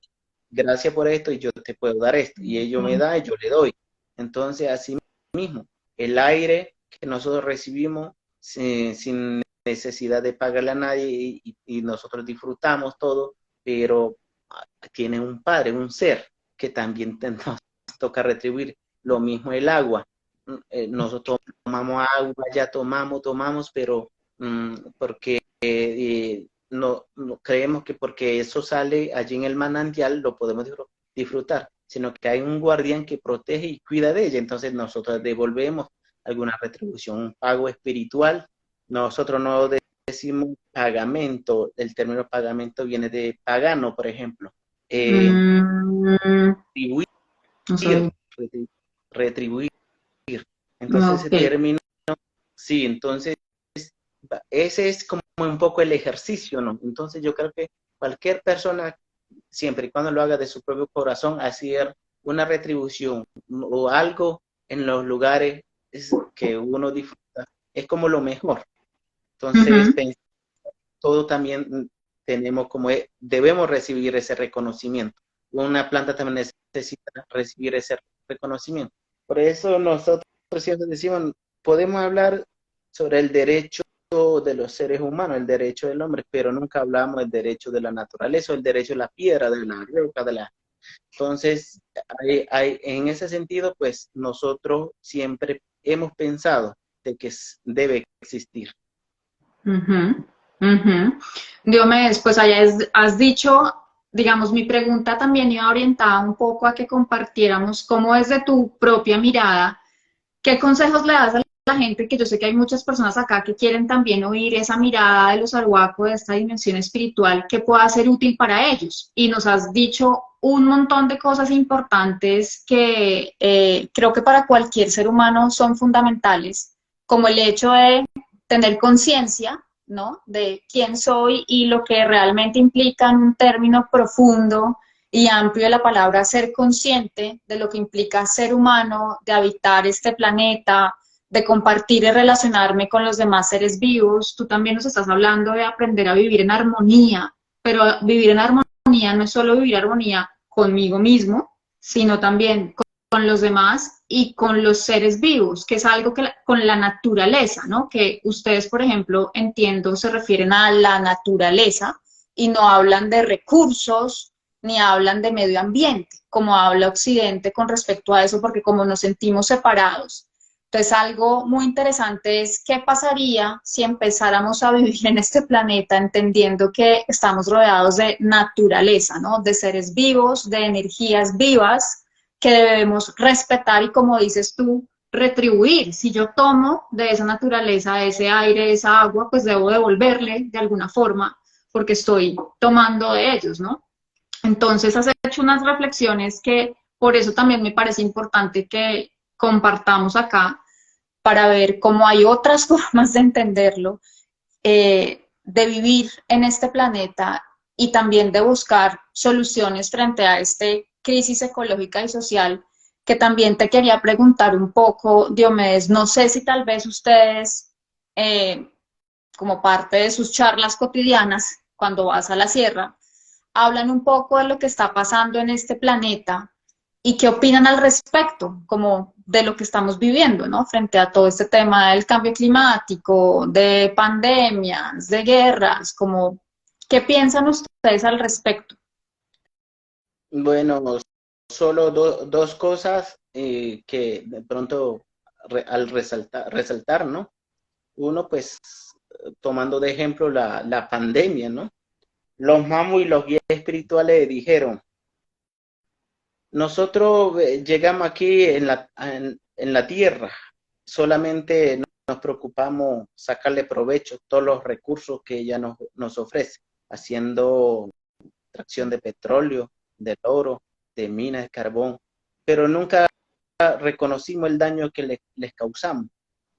gracias por esto y yo te puedo dar esto, y ellos me Ok. dan y yo le doy. Entonces, así mismo, el aire que nosotros recibimos sin necesidad de pagarle a nadie y nosotros disfrutamos todo, pero tiene un padre, un ser que también nos toca retribuir. Lo mismo el agua. Nosotros tomamos agua, ya tomamos, pero porque no creemos que porque eso sale allí en el manantial lo podemos disfrutar, sino que hay un guardián que protege y cuida de ella, entonces nosotros devolvemos alguna retribución, un pago espiritual. Nosotros no decimos pagamento, el término pagamento viene de pagano, por ejemplo. Mm, Retribuir, no sabía. retribuir. Entonces ese Ok. término, sí, entonces ese es como un poco el ejercicio, ¿no? Entonces yo creo que cualquier persona, siempre y cuando lo haga de su propio corazón, hacer una retribución o algo en los lugares que uno disfruta, es como lo mejor. Entonces, Ujú. todo también tenemos como, debemos recibir ese reconocimiento. Una planta también necesita recibir ese reconocimiento. Por eso nosotros siempre decimos, podemos hablar sobre el derecho de los seres humanos, el derecho del hombre, pero nunca hablamos del derecho de la naturaleza, o el derecho de la piedra, de la roca, de la... Entonces, en ese sentido, pues nosotros siempre hemos pensado de que debe existir. Ujú, ujú. Diomedes, pues allá has dicho, digamos, mi pregunta también iba orientada un poco a que compartiéramos cómo desde tu propia mirada, qué consejos le das a la gente, que yo sé que hay muchas personas acá que quieren también oír esa mirada de los arhuacos, de esta dimensión espiritual, que pueda ser útil para ellos. Y nos has dicho un montón de cosas importantes que creo que para cualquier ser humano son fundamentales, como el hecho de tener conciencia, ¿no? De quién soy y lo que realmente implica en un término profundo y amplio de la palabra ser consciente de lo que implica ser humano, de habitar este planeta, de compartir y relacionarme con los demás seres vivos. Tú también nos estás hablando de aprender a vivir en armonía, pero vivir en armonía no es solo vivir armonía conmigo mismo, sino también con los demás y con los seres vivos, que es algo que con la naturaleza, ¿no? Que ustedes, por ejemplo, entiendo, se refieren a la naturaleza y no hablan de recursos ni hablan de medio ambiente, como habla Occidente con respecto a eso, porque como nos sentimos separados. Entonces, algo muy interesante es qué pasaría si empezáramos a vivir en este planeta entendiendo que estamos rodeados de naturaleza, ¿no? De seres vivos, de energías vivas, que debemos respetar y, como dices tú, retribuir. Si yo tomo de esa naturaleza, de ese aire, de esa agua, pues debo devolverle de alguna forma porque estoy tomando de ellos, ¿no? Entonces has hecho unas reflexiones que por eso también me parece importante que compartamos acá para ver cómo hay otras formas de entenderlo, de vivir en este planeta y también de buscar soluciones frente a esta crisis ecológica y social, que también te quería preguntar un poco, Diomedes, no sé si tal vez ustedes, eh, como parte de sus charlas cotidianas, cuando vas a la sierra, hablan un poco de lo que está pasando en este planeta y qué opinan al respecto, como de lo que estamos viviendo, ¿no? Frente a todo este tema del cambio climático, de pandemias, de guerras, como, ¿qué piensan ustedes al respecto? Bueno, solo dos cosas que de pronto al resaltar, ¿no? Uno, pues, tomando de ejemplo la pandemia, ¿no? Los mamos y los guías espirituales dijeron, nosotros llegamos aquí en la tierra, solamente nos preocupamos sacarle provecho a todos los recursos que ella nos ofrece, haciendo extracción de petróleo, del oro, de minas de carbón, pero nunca reconocimos el daño que les causamos.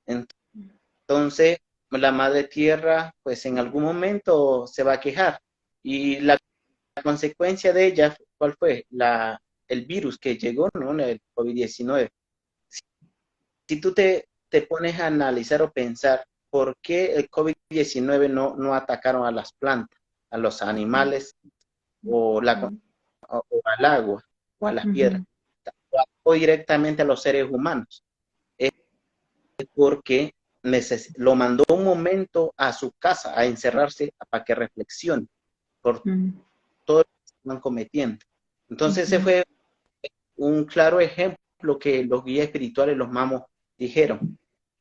Entonces, la madre tierra, pues en algún momento se va a quejar. Y la consecuencia de ella, ¿cuál fue? El virus que llegó, ¿no? El COVID-19. Si tú te pones a analizar o pensar por qué el COVID-19 no atacaron a las plantas, a los animales o, o al agua o a las piedras, o directamente a los seres humanos. Es porque lo mandó un momento a su casa a encerrarse para que reflexione por todo lo que estaban cometiendo. Entonces ese fue un claro ejemplo que los guías espirituales, los mamos, dijeron,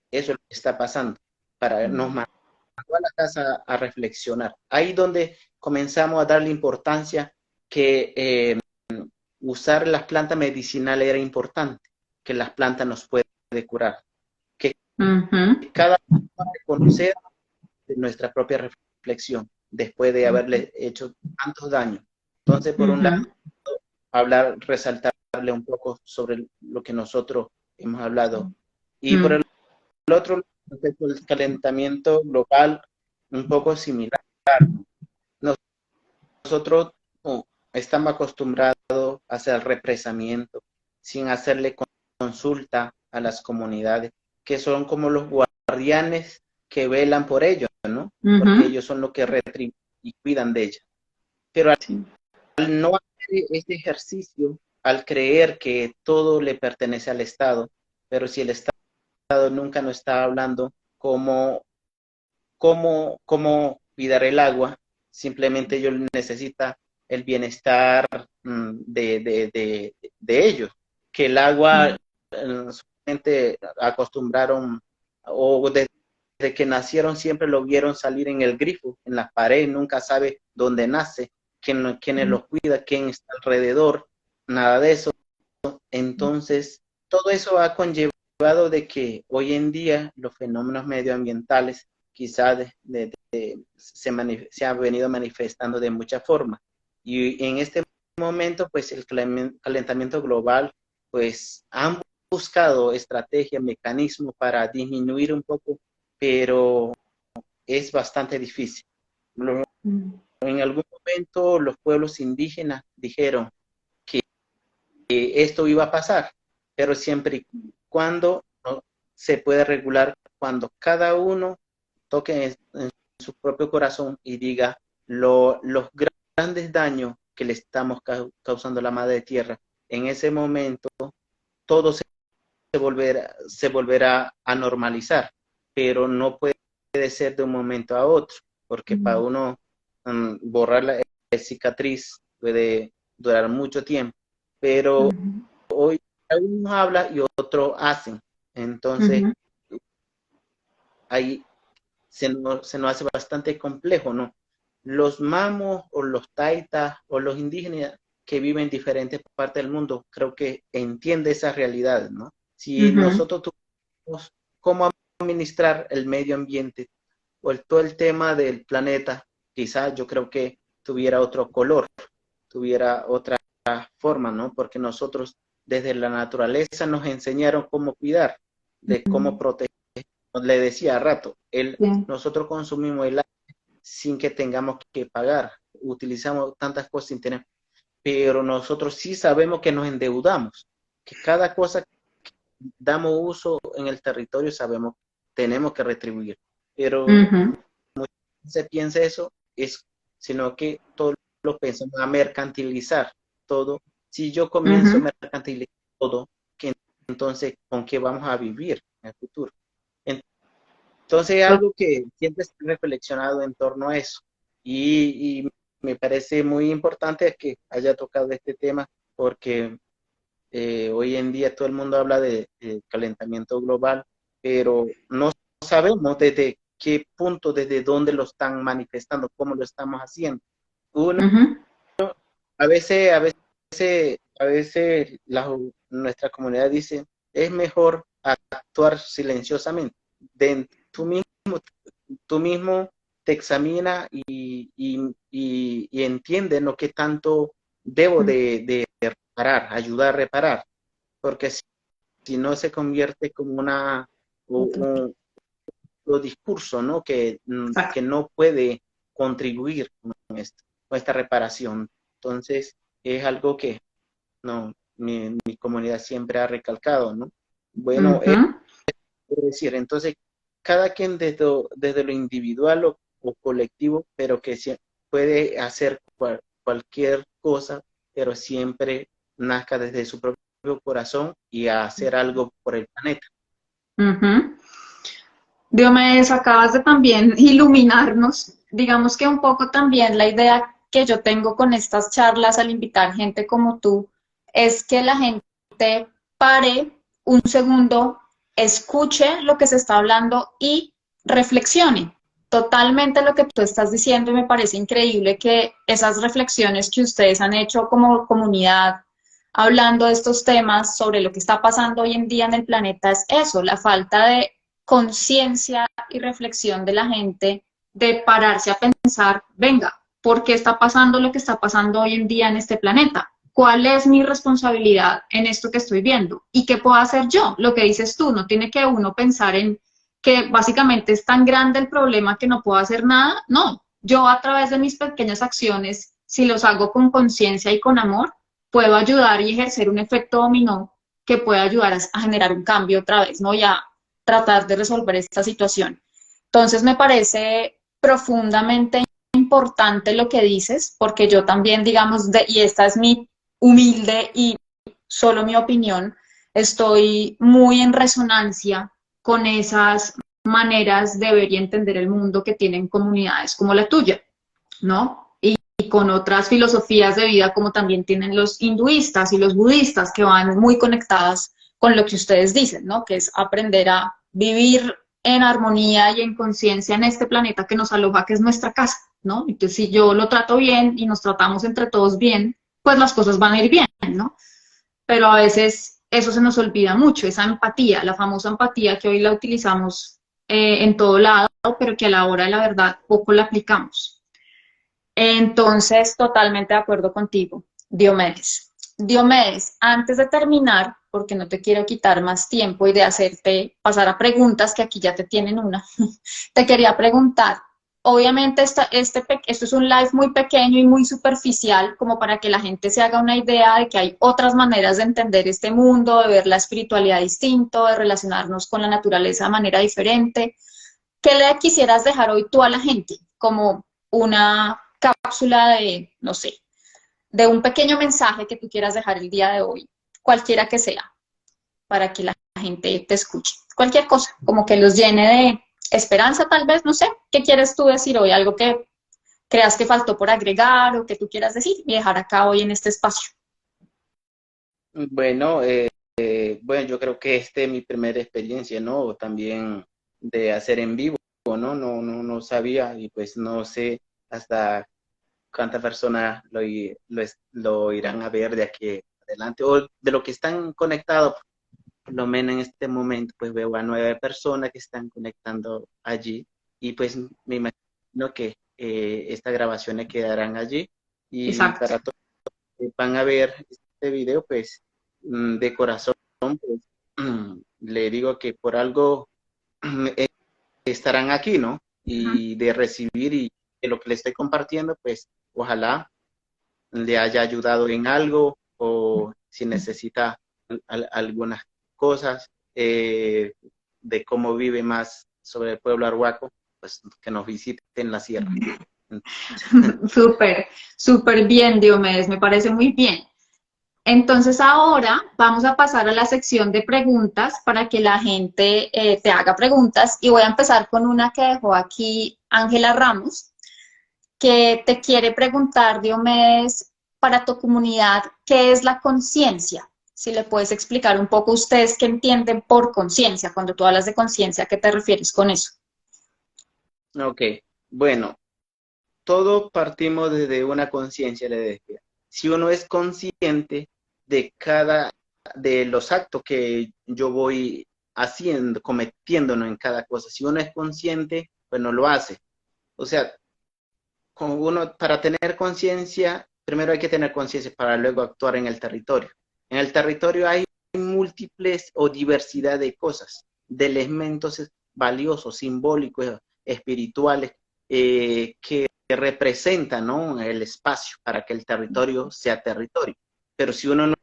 eso es lo que está pasando, para nos mandó a la casa a reflexionar. Ahí donde comenzamos a darle importancia que usar las plantas medicinales era importante, que las plantas nos pueden curar, que cada uno reconocer de nuestra propia reflexión después de haberle hecho tantos daños. Entonces, por un lado, resaltarle un poco sobre lo que nosotros hemos hablado. Y por el otro, respecto al calentamiento global, un poco similar. Nosotros estamos acostumbrados a hacer represamiento sin hacerle consulta a las comunidades, que son como los guardianes que velan por ellos, ¿no? Porque ellos son los que retribuyen y cuidan de ellas. Pero al no hacer este ejercicio, al creer que todo le pertenece al Estado, pero si el Estado nunca nos está hablando cómo cuidar el agua, simplemente ellos necesitan el bienestar de ellos, que el agua solamente acostumbraron o desde que nacieron siempre lo vieron salir en el grifo, en la pared, nunca sabe dónde nace, quién los cuida, quién está alrededor, nada de eso. Entonces, todo eso ha conllevado de que hoy en día los fenómenos medioambientales quizás se ha venido manifestando de muchas formas. Y en este momento, pues el calentamiento global, pues han buscado estrategias, mecanismos para disminuir un poco, pero es bastante difícil. En algún momento los pueblos indígenas dijeron que esto iba a pasar, pero siempre y cuando se puede regular, cuando cada uno toque en su propio corazón y diga los grandes daños que le estamos causando a la madre tierra. En ese momento todo se volverá a normalizar, pero no puede ser de un momento a otro, porque para uno borrar la cicatriz puede durar mucho tiempo, pero hoy uno habla y otros hacen. Entonces, ahí se nos hace bastante complejo, ¿no? Los mamos o los taitas o los indígenas que viven en diferentes partes del mundo, creo que entiende esa realidad, ¿no? Si nosotros tuviéramos cómo administrar el medio ambiente o todo el tema del planeta, quizás yo creo que tuviera otro color, tuviera otra forma, ¿no? Porque nosotros desde la naturaleza nos enseñaron cómo cuidar, de cómo proteger. Le decía a rato, nosotros consumimos el aire sin que tengamos que pagar, utilizamos tantas cosas sin tener, pero nosotros sí sabemos que nos endeudamos, que cada cosa que damos uso en el territorio sabemos tenemos que retribuir, pero se piensa eso, sino que todos lo pensamos a mercantilizar todo. Si yo comienzo a mercantilizar todo, entonces, ¿con qué vamos a vivir en el futuro? Entonces, algo que siempre he reflexionado en torno a eso. Y me parece muy importante que haya tocado este tema, porque hoy en día todo el mundo habla de calentamiento global, pero no sabemos desde qué punto, desde dónde lo están manifestando, cómo lo estamos haciendo. A veces nuestra comunidad dice, es mejor actuar silenciosamente. Tú mismo te examina y entiende lo que tanto debo de reparar, ayudar a reparar, porque si no se convierte como un discurso, ¿no? Que no puede contribuir con esta reparación. Entonces, es algo que mi comunidad siempre ha recalcado, ¿no? Bueno, es decir, entonces, cada quien desde lo individual o colectivo, pero que puede hacer cualquier cosa, pero siempre nazca desde su propio corazón y a hacer algo por el planeta. Ujú. Diomedes, acabas de también iluminarnos. Digamos que un poco también la idea que yo tengo con estas charlas al invitar gente como tú es que la gente pare un segundo, escuche lo que se está hablando y reflexione. Totalmente lo que tú estás diciendo y me parece increíble que esas reflexiones que ustedes han hecho como comunidad hablando de estos temas sobre lo que está pasando hoy en día en el planeta es eso, la falta de conciencia y reflexión de la gente, de pararse a pensar, venga, ¿por qué está pasando lo que está pasando hoy en día en este planeta? ¿Cuál es mi responsabilidad en esto que estoy viendo? ¿Y qué puedo hacer yo? Lo que dices tú, no tiene que uno pensar en que básicamente es tan grande el problema que no puedo hacer nada. No, yo a través de mis pequeñas acciones, si los hago con conciencia y con amor, puedo ayudar y ejercer un efecto dominó que pueda ayudar a generar un cambio otra vez, ¿no? Ya tratar de resolver esta situación. Entonces me parece profundamente importante lo que dices, porque yo también, digamos, y esta es mi humilde y solo mi opinión, estoy muy en resonancia con esas maneras de ver y entender el mundo que tienen comunidades como la tuya, ¿no? Y con otras filosofías de vida como también tienen los hinduistas y los budistas que van muy conectadas con lo que ustedes dicen, ¿no? Que es aprender a vivir en armonía y en conciencia en este planeta que nos aloja, que es nuestra casa, ¿no? Entonces, si yo lo trato bien y nos tratamos entre todos bien, pues las cosas van a ir bien, ¿no? Pero a veces eso se nos olvida mucho, esa empatía, la famosa empatía que hoy la utilizamos en todo lado, pero que a la hora de la verdad poco la aplicamos. Entonces, totalmente de acuerdo contigo, Diomedes. Diomedes, antes de terminar, porque no te quiero quitar más tiempo y de hacerte pasar a preguntas, que aquí ya te tienen una, te quería preguntar, obviamente esto es un live muy pequeño y muy superficial, como para que la gente se haga una idea de que hay otras maneras de entender este mundo, de ver la espiritualidad distinto, de relacionarnos con la naturaleza de manera diferente. ¿Qué le quisieras dejar hoy tú a la gente? Como una cápsula de, no sé, de un pequeño mensaje que tú quieras dejar el día de hoy, cualquiera que sea, para que la gente te escuche. Cualquier cosa, como que los llene de esperanza tal vez, no sé. ¿Qué quieres tú decir hoy? Algo que creas que faltó por agregar o que tú quieras decir y dejar acá hoy en este espacio. Bueno, bueno, yo creo que esta es mi primera experiencia, ¿no? También de hacer en vivo, ¿no? No sabía y pues no sé hasta cuántas personas lo irán a ver de aquí adelante o de lo que están conectados. Por lo menos en este momento pues veo a 9 personas que están conectando allí y pues me imagino que estas grabaciones quedarán allí y Exacto. para todos que van a ver este video pues de corazón pues, le digo que por algo estarán aquí, ¿no? Ujú. Y de recibir y de lo que le estoy compartiendo pues ojalá le haya ayudado en algo o si necesita algunas cosas de cómo vive más sobre el pueblo arhuaco, pues que nos visite en la sierra. Súper, súper bien, Diomedes, me parece muy bien. Entonces ahora vamos a pasar a la sección de preguntas para que la gente te haga preguntas y voy a empezar con una que dejó aquí Ángela Ramos, que te quiere preguntar, Diomedes, para tu comunidad, ¿qué es la conciencia? Si le puedes explicar un poco ustedes qué entienden por conciencia, cuando tú hablas de conciencia, ¿a qué te refieres con eso? Ok, bueno, todo partimos desde una conciencia, le decía. Si uno es consciente de de los actos que yo voy haciendo, cometiéndonos en cada cosa, si uno es consciente, pues no lo hace. O sea, como uno, para tener conciencia, primero hay que tener conciencia para luego actuar en el territorio. En el territorio hay múltiples o diversidad de cosas, de elementos valiosos, simbólicos, espirituales, que representan, ¿no?, el espacio para que el territorio sea territorio. Pero si uno no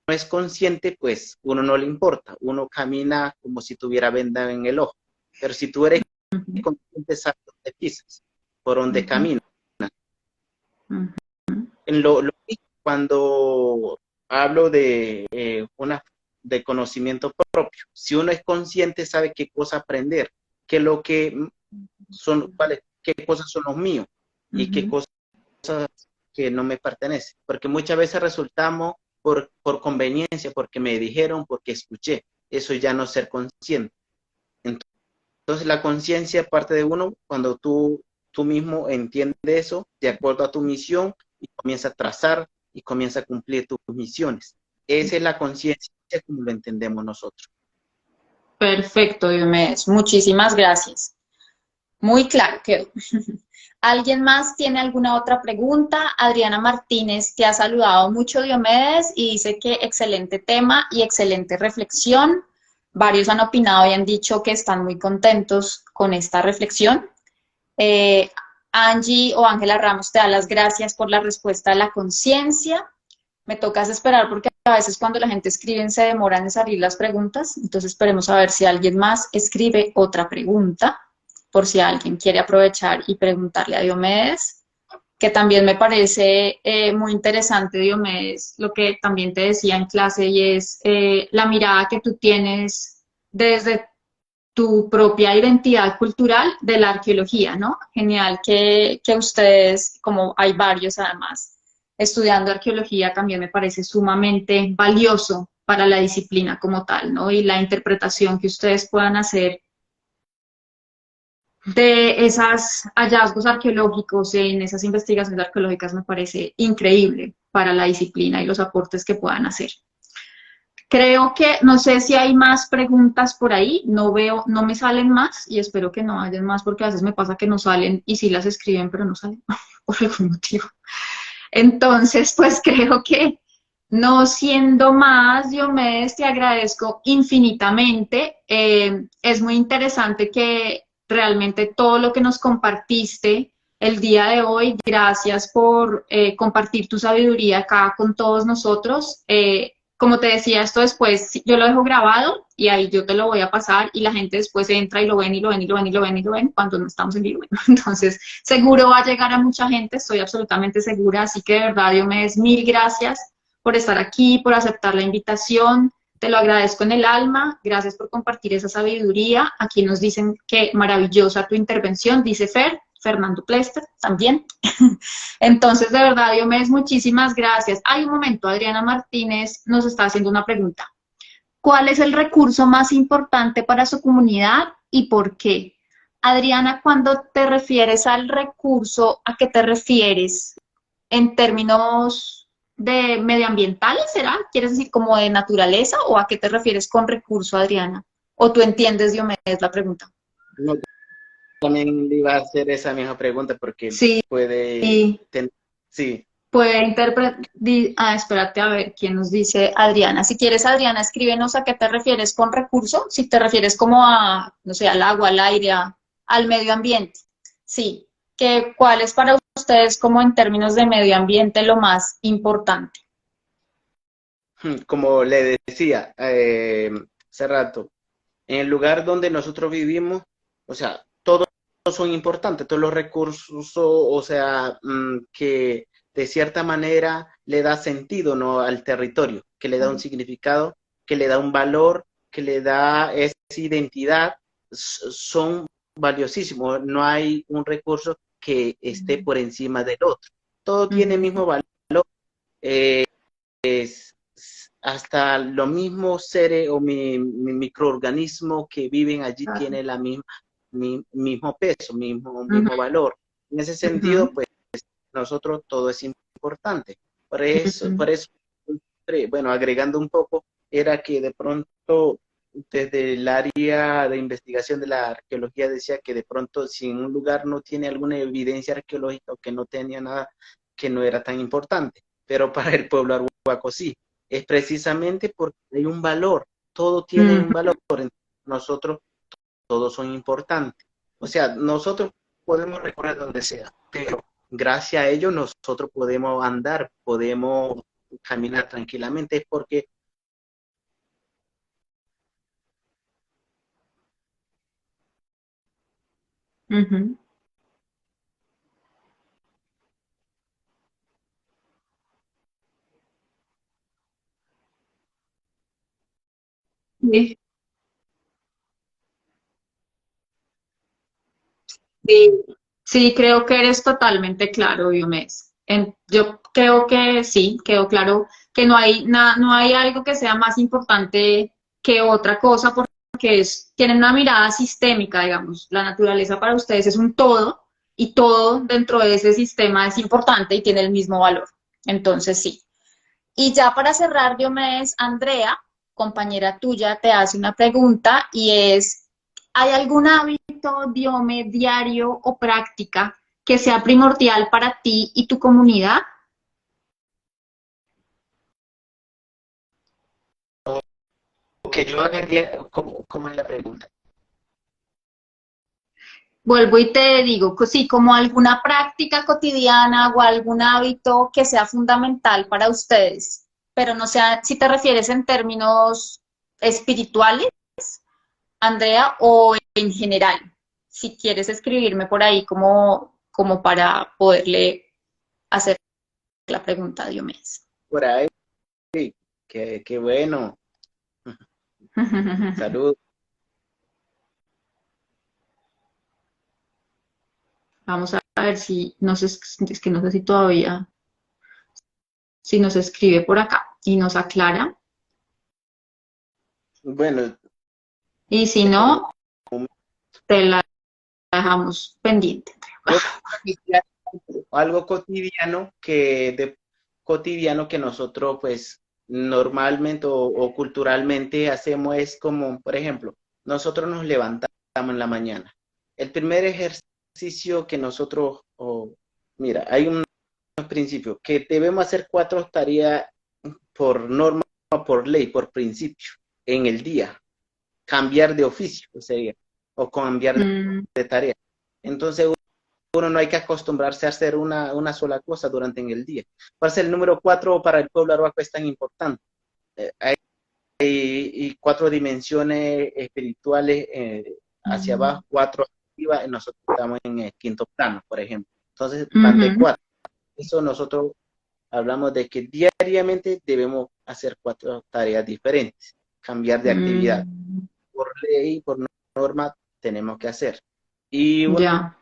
es consciente, pues uno no le importa, uno camina como si tuviera venda en el ojo. Pero si tú eres consciente, sabes dónde pisas, por dónde caminas. Ujú. Cuando hablo de de conocimiento propio, si uno es consciente, sabe qué cosa aprender, qué lo que son, qué cosas son los míos y qué Ujú. cosas que no me pertenecen. Porque muchas veces resultamos por conveniencia, porque me dijeron, porque escuché. Eso ya no es ser consciente. Entonces la conciencia parte de uno cuando tú mismo entiendes eso de acuerdo a tu misión y comienza a trazar y comienza a cumplir tus misiones. Esa es la conciencia como lo entendemos nosotros. Perfecto, Diomedes. Muchísimas gracias. Muy claro quedó. ¿Alguien más tiene alguna otra pregunta? Adriana Martínez te ha saludado mucho, Diomedes, y dice que excelente tema y excelente reflexión. Varios han opinado y han dicho que están muy contentos con esta reflexión. Eh, Angie o Ángela Ramos te da las gracias por la respuesta de la conciencia. Me tocas esperar porque a veces cuando la gente escribe se demoran en salir las preguntas, entonces esperemos a ver si alguien más escribe otra pregunta, por si alguien quiere aprovechar y preguntarle a Diomedes, que también me parece muy interesante, Diomedes, lo que también te decía en clase y es la mirada que tú tienes desde tu propia identidad cultural de la arqueología, ¿no? Genial que ustedes, como hay varios además, estudiando arqueología también me parece sumamente valioso para la disciplina como tal, ¿no? Y la interpretación que ustedes puedan hacer de esos hallazgos arqueológicos en esas investigaciones arqueológicas me parece increíble para la disciplina y los aportes que puedan hacer. Creo que, no sé si hay más preguntas por ahí, no veo, no me salen más y espero que no hayan más porque a veces me pasa que no salen y sí las escriben pero no salen por algún motivo. Entonces, pues creo que no siendo más, Diomedes, te agradezco infinitamente. Es muy interesante que realmente todo lo que nos compartiste el día de hoy, gracias por compartir tu sabiduría acá con todos nosotros. Como te decía, esto después yo lo dejo grabado y ahí yo te lo voy a pasar y la gente después entra y lo ven y lo ven y lo ven y lo ven y lo ven cuando no estamos en vivo. Entonces, seguro va a llegar a mucha gente, estoy absolutamente segura, así que de verdad, Diomedes, mil gracias por estar aquí, por aceptar la invitación, te lo agradezco en el alma, gracias por compartir esa sabiduría, aquí nos dicen que maravillosa tu intervención, dice Fernando Plester también. Entonces, de verdad, Diomedes, muchísimas gracias. Hay un momento, Adriana Martínez nos está haciendo una pregunta. ¿Cuál es el recurso más importante para su comunidad y por qué? Adriana, cuando te refieres al recurso, ¿a qué te refieres? ¿En términos de medioambientales, será? ¿Quieres decir como de naturaleza o a qué te refieres con recurso, Adriana? ¿O tú entiendes, Diomedes, la pregunta? No, también le iba a hacer esa misma pregunta porque Sí, puede tener, sí. puede interpretar. Ah, espérate a ver quién nos dice Adriana. Si quieres, Adriana, escríbenos a qué te refieres con recurso. Si te refieres como a, no sé, al agua, al aire, al medio ambiente. Sí. ¿Cuál es para ustedes como en términos de medio ambiente lo más importante? Como le decía hace rato, en el lugar donde nosotros vivimos, o sea, todos son importantes, todos los recursos, o sea, que de cierta manera le da sentido, ¿no?, al territorio, que le da un significado, que le da un valor, que le da esa identidad, son valiosísimos. No hay un recurso que esté por encima del otro. Todo tiene el mismo valor. Eh, Hasta los mismos seres o microorganismos que viven allí tienen la misma, mismo peso, mismo valor. En ese sentido, pues nosotros todo es importante. Por eso, bueno, agregando un poco, era que de pronto desde el área de investigación de la arqueología decía que de pronto si en un lugar no tiene alguna evidencia arqueológica o que no tenía nada, que no era tan importante, pero para el pueblo arhuaco sí, es precisamente porque hay un valor, todo tiene un valor, nosotros todos son importantes. O sea, nosotros podemos recorrer donde sea, pero gracias a ello nosotros podemos andar, podemos caminar tranquilamente, es porque Uh -huh. Sí, sí, sí, creo que eres totalmente claro, Diomedes. Yo creo que sí, quedó claro que no hay, no hay algo que sea más importante que otra cosa porque tienen una mirada sistémica, digamos. La naturaleza para ustedes es un todo y todo dentro de ese sistema es importante y tiene el mismo valor. Entonces, sí. Y ya para cerrar, Diomedes, Andrea, compañera tuya, te hace una pregunta y es, ¿hay algún hábito, Diome, diario o práctica que sea primordial para ti y tu comunidad? Que yo haga, ¿cómo es la pregunta? Vuelvo y te digo, sí, como alguna práctica cotidiana o algún hábito que sea fundamental para ustedes, pero no sea, si te refieres en términos espirituales, Andrea, o en general, si quieres escribirme por ahí como para poderle hacer la pregunta a Diomedes. Por ahí, qué bueno. Salud. Vamos a ver si nos es que no sé si todavía, si nos escribe por acá y nos aclara. Bueno, Y si déjame un no, momento. te la dejamos pendiente. Yo creo que sí hay algo cotidiano que nosotros pues normalmente o culturalmente hacemos es como, por ejemplo, nosotros nos levantamos en la mañana. El primer ejercicio que nosotros, mira, hay un principio que debemos hacer 4 tareas por norma, por ley, por principio, en el día. Cambiar de oficio sería, o cambiar Mm, de tarea. Entonces, uno no hay que acostumbrarse a hacer una sola cosa durante en el día. Por eso el número 4 para el pueblo arhuaco es tan importante. Hay y 4 dimensiones espirituales hacia mm, abajo, 4 arriba, y nosotros estamos en el quinto plano, por ejemplo. Entonces, van de ujú, 4. Eso nosotros hablamos de que diariamente debemos hacer 4 tareas diferentes, cambiar de actividad. mm, Por ley, por norma, tenemos que hacer. Y ya.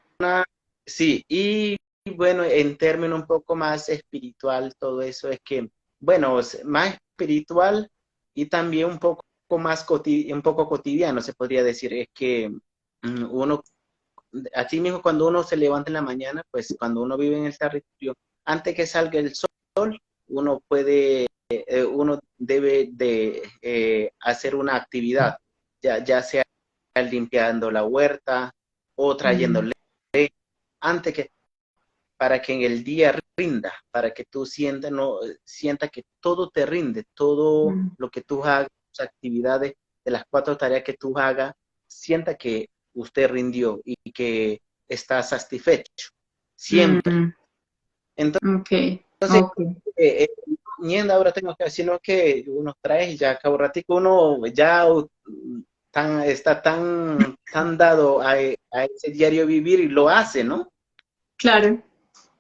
sí, y bueno, en términos un poco más espiritual, todo eso es que, bueno, más espiritual y también un poco más un poco cotidiano, se podría decir, es que uno, así mismo cuando uno se levanta en la mañana, pues cuando uno vive en el territorio, antes que salga el sol, uno debe de hacer una actividad, ya sea limpiando la huerta o trayendo Mm, leche, antes que para que en el día rinda, para que tú sienta que todo te rinde, todo mm, lo que tú hagas, tus actividades de las 4 tareas que tú hagas, sienta que usted rindió y que está satisfecho, siempre. mm, Entonces, ok, ok. Nienda ahora tengo que, sino que uno trae y ya cada ratico uno ya está tan dado a ese diario vivir y lo hace, ¿no? Claro,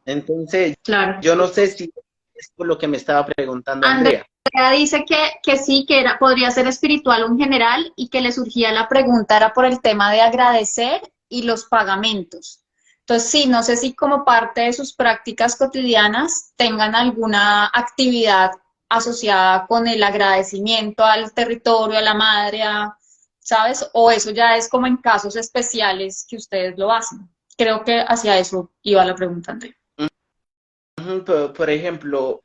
Entonces, claro. yo no sé si es por lo que me estaba preguntando Andrea Andrea. dice que sí, que era, podría ser espiritual o en general y que le surgía la pregunta era por el tema de agradecer y los pagamentos. Entonces, sí, no sé si como parte de sus prácticas cotidianas tengan alguna actividad asociada con el agradecimiento al territorio, a la madre, ¿sabes? O eso ya es como en casos especiales que ustedes lo hacen. Creo que hacia eso iba la pregunta, Andrea. Ujú. Por ejemplo,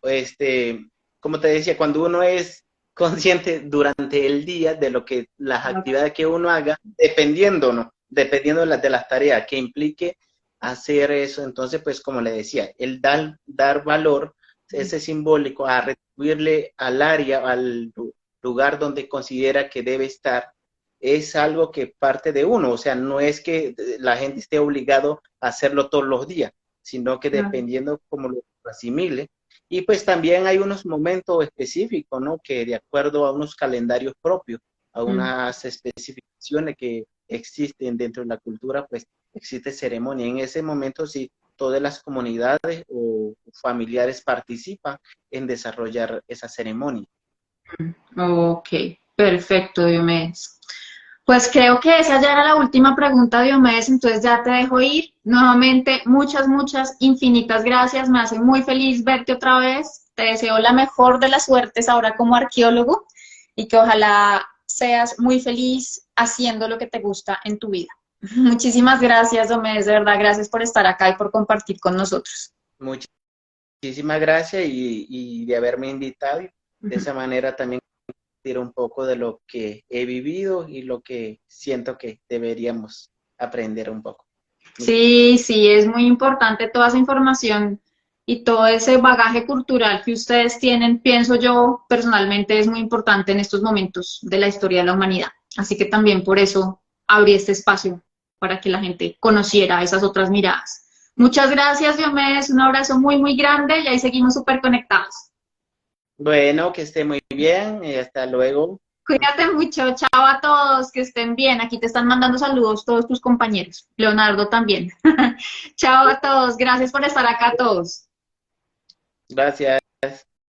como te decía, cuando uno es consciente durante el día de lo que las actividades que uno haga, dependiendo, ¿no? Dependiendo de las tareas que implique hacer eso, entonces, pues como le decía, el dar valor, ese simbólico, a retribuirle al área, al lugar donde considera que debe estar, es algo que parte de uno, o sea, no es que la gente esté obligado a hacerlo todos los días, sino que Claro. dependiendo cómo lo asimile. Y pues también hay unos momentos específicos, ¿no? Que de acuerdo a unos calendarios propios, a Mm. unas especificaciones que existen dentro de la cultura, pues existe ceremonia. En ese momento sí, todas las comunidades o familiares participan en desarrollar esa ceremonia. Ok. Perfecto, Diomedes. Pues creo que esa ya era la última pregunta, Diomedes, entonces ya te dejo ir. Nuevamente, muchas, muchas, infinitas gracias. Me hace muy feliz verte otra vez. Te deseo la mejor de las suertes ahora como arqueólogo y que ojalá seas muy feliz haciendo lo que te gusta en tu vida. Muchísimas gracias, Diomedes, de verdad, gracias por estar acá y por compartir con nosotros. Muchísimas gracias y de haberme invitado. De esa manera también compartir un poco de lo que he vivido y lo que siento que deberíamos aprender un poco. Sí, sí, es muy importante toda esa información y todo ese bagaje cultural que ustedes tienen, pienso yo personalmente, es muy importante en estos momentos de la historia de la humanidad. Así que también por eso abrí este espacio para que la gente conociera esas otras miradas. Muchas gracias, Diomedes, un abrazo muy, muy grande y ahí seguimos súper conectados. Bueno, que esté muy bien y hasta luego. Cuídate mucho, chao a todos, que estén bien. Aquí te están mandando saludos todos tus compañeros. Leonardo también. Chao a todos, gracias por estar acá todos. Gracias.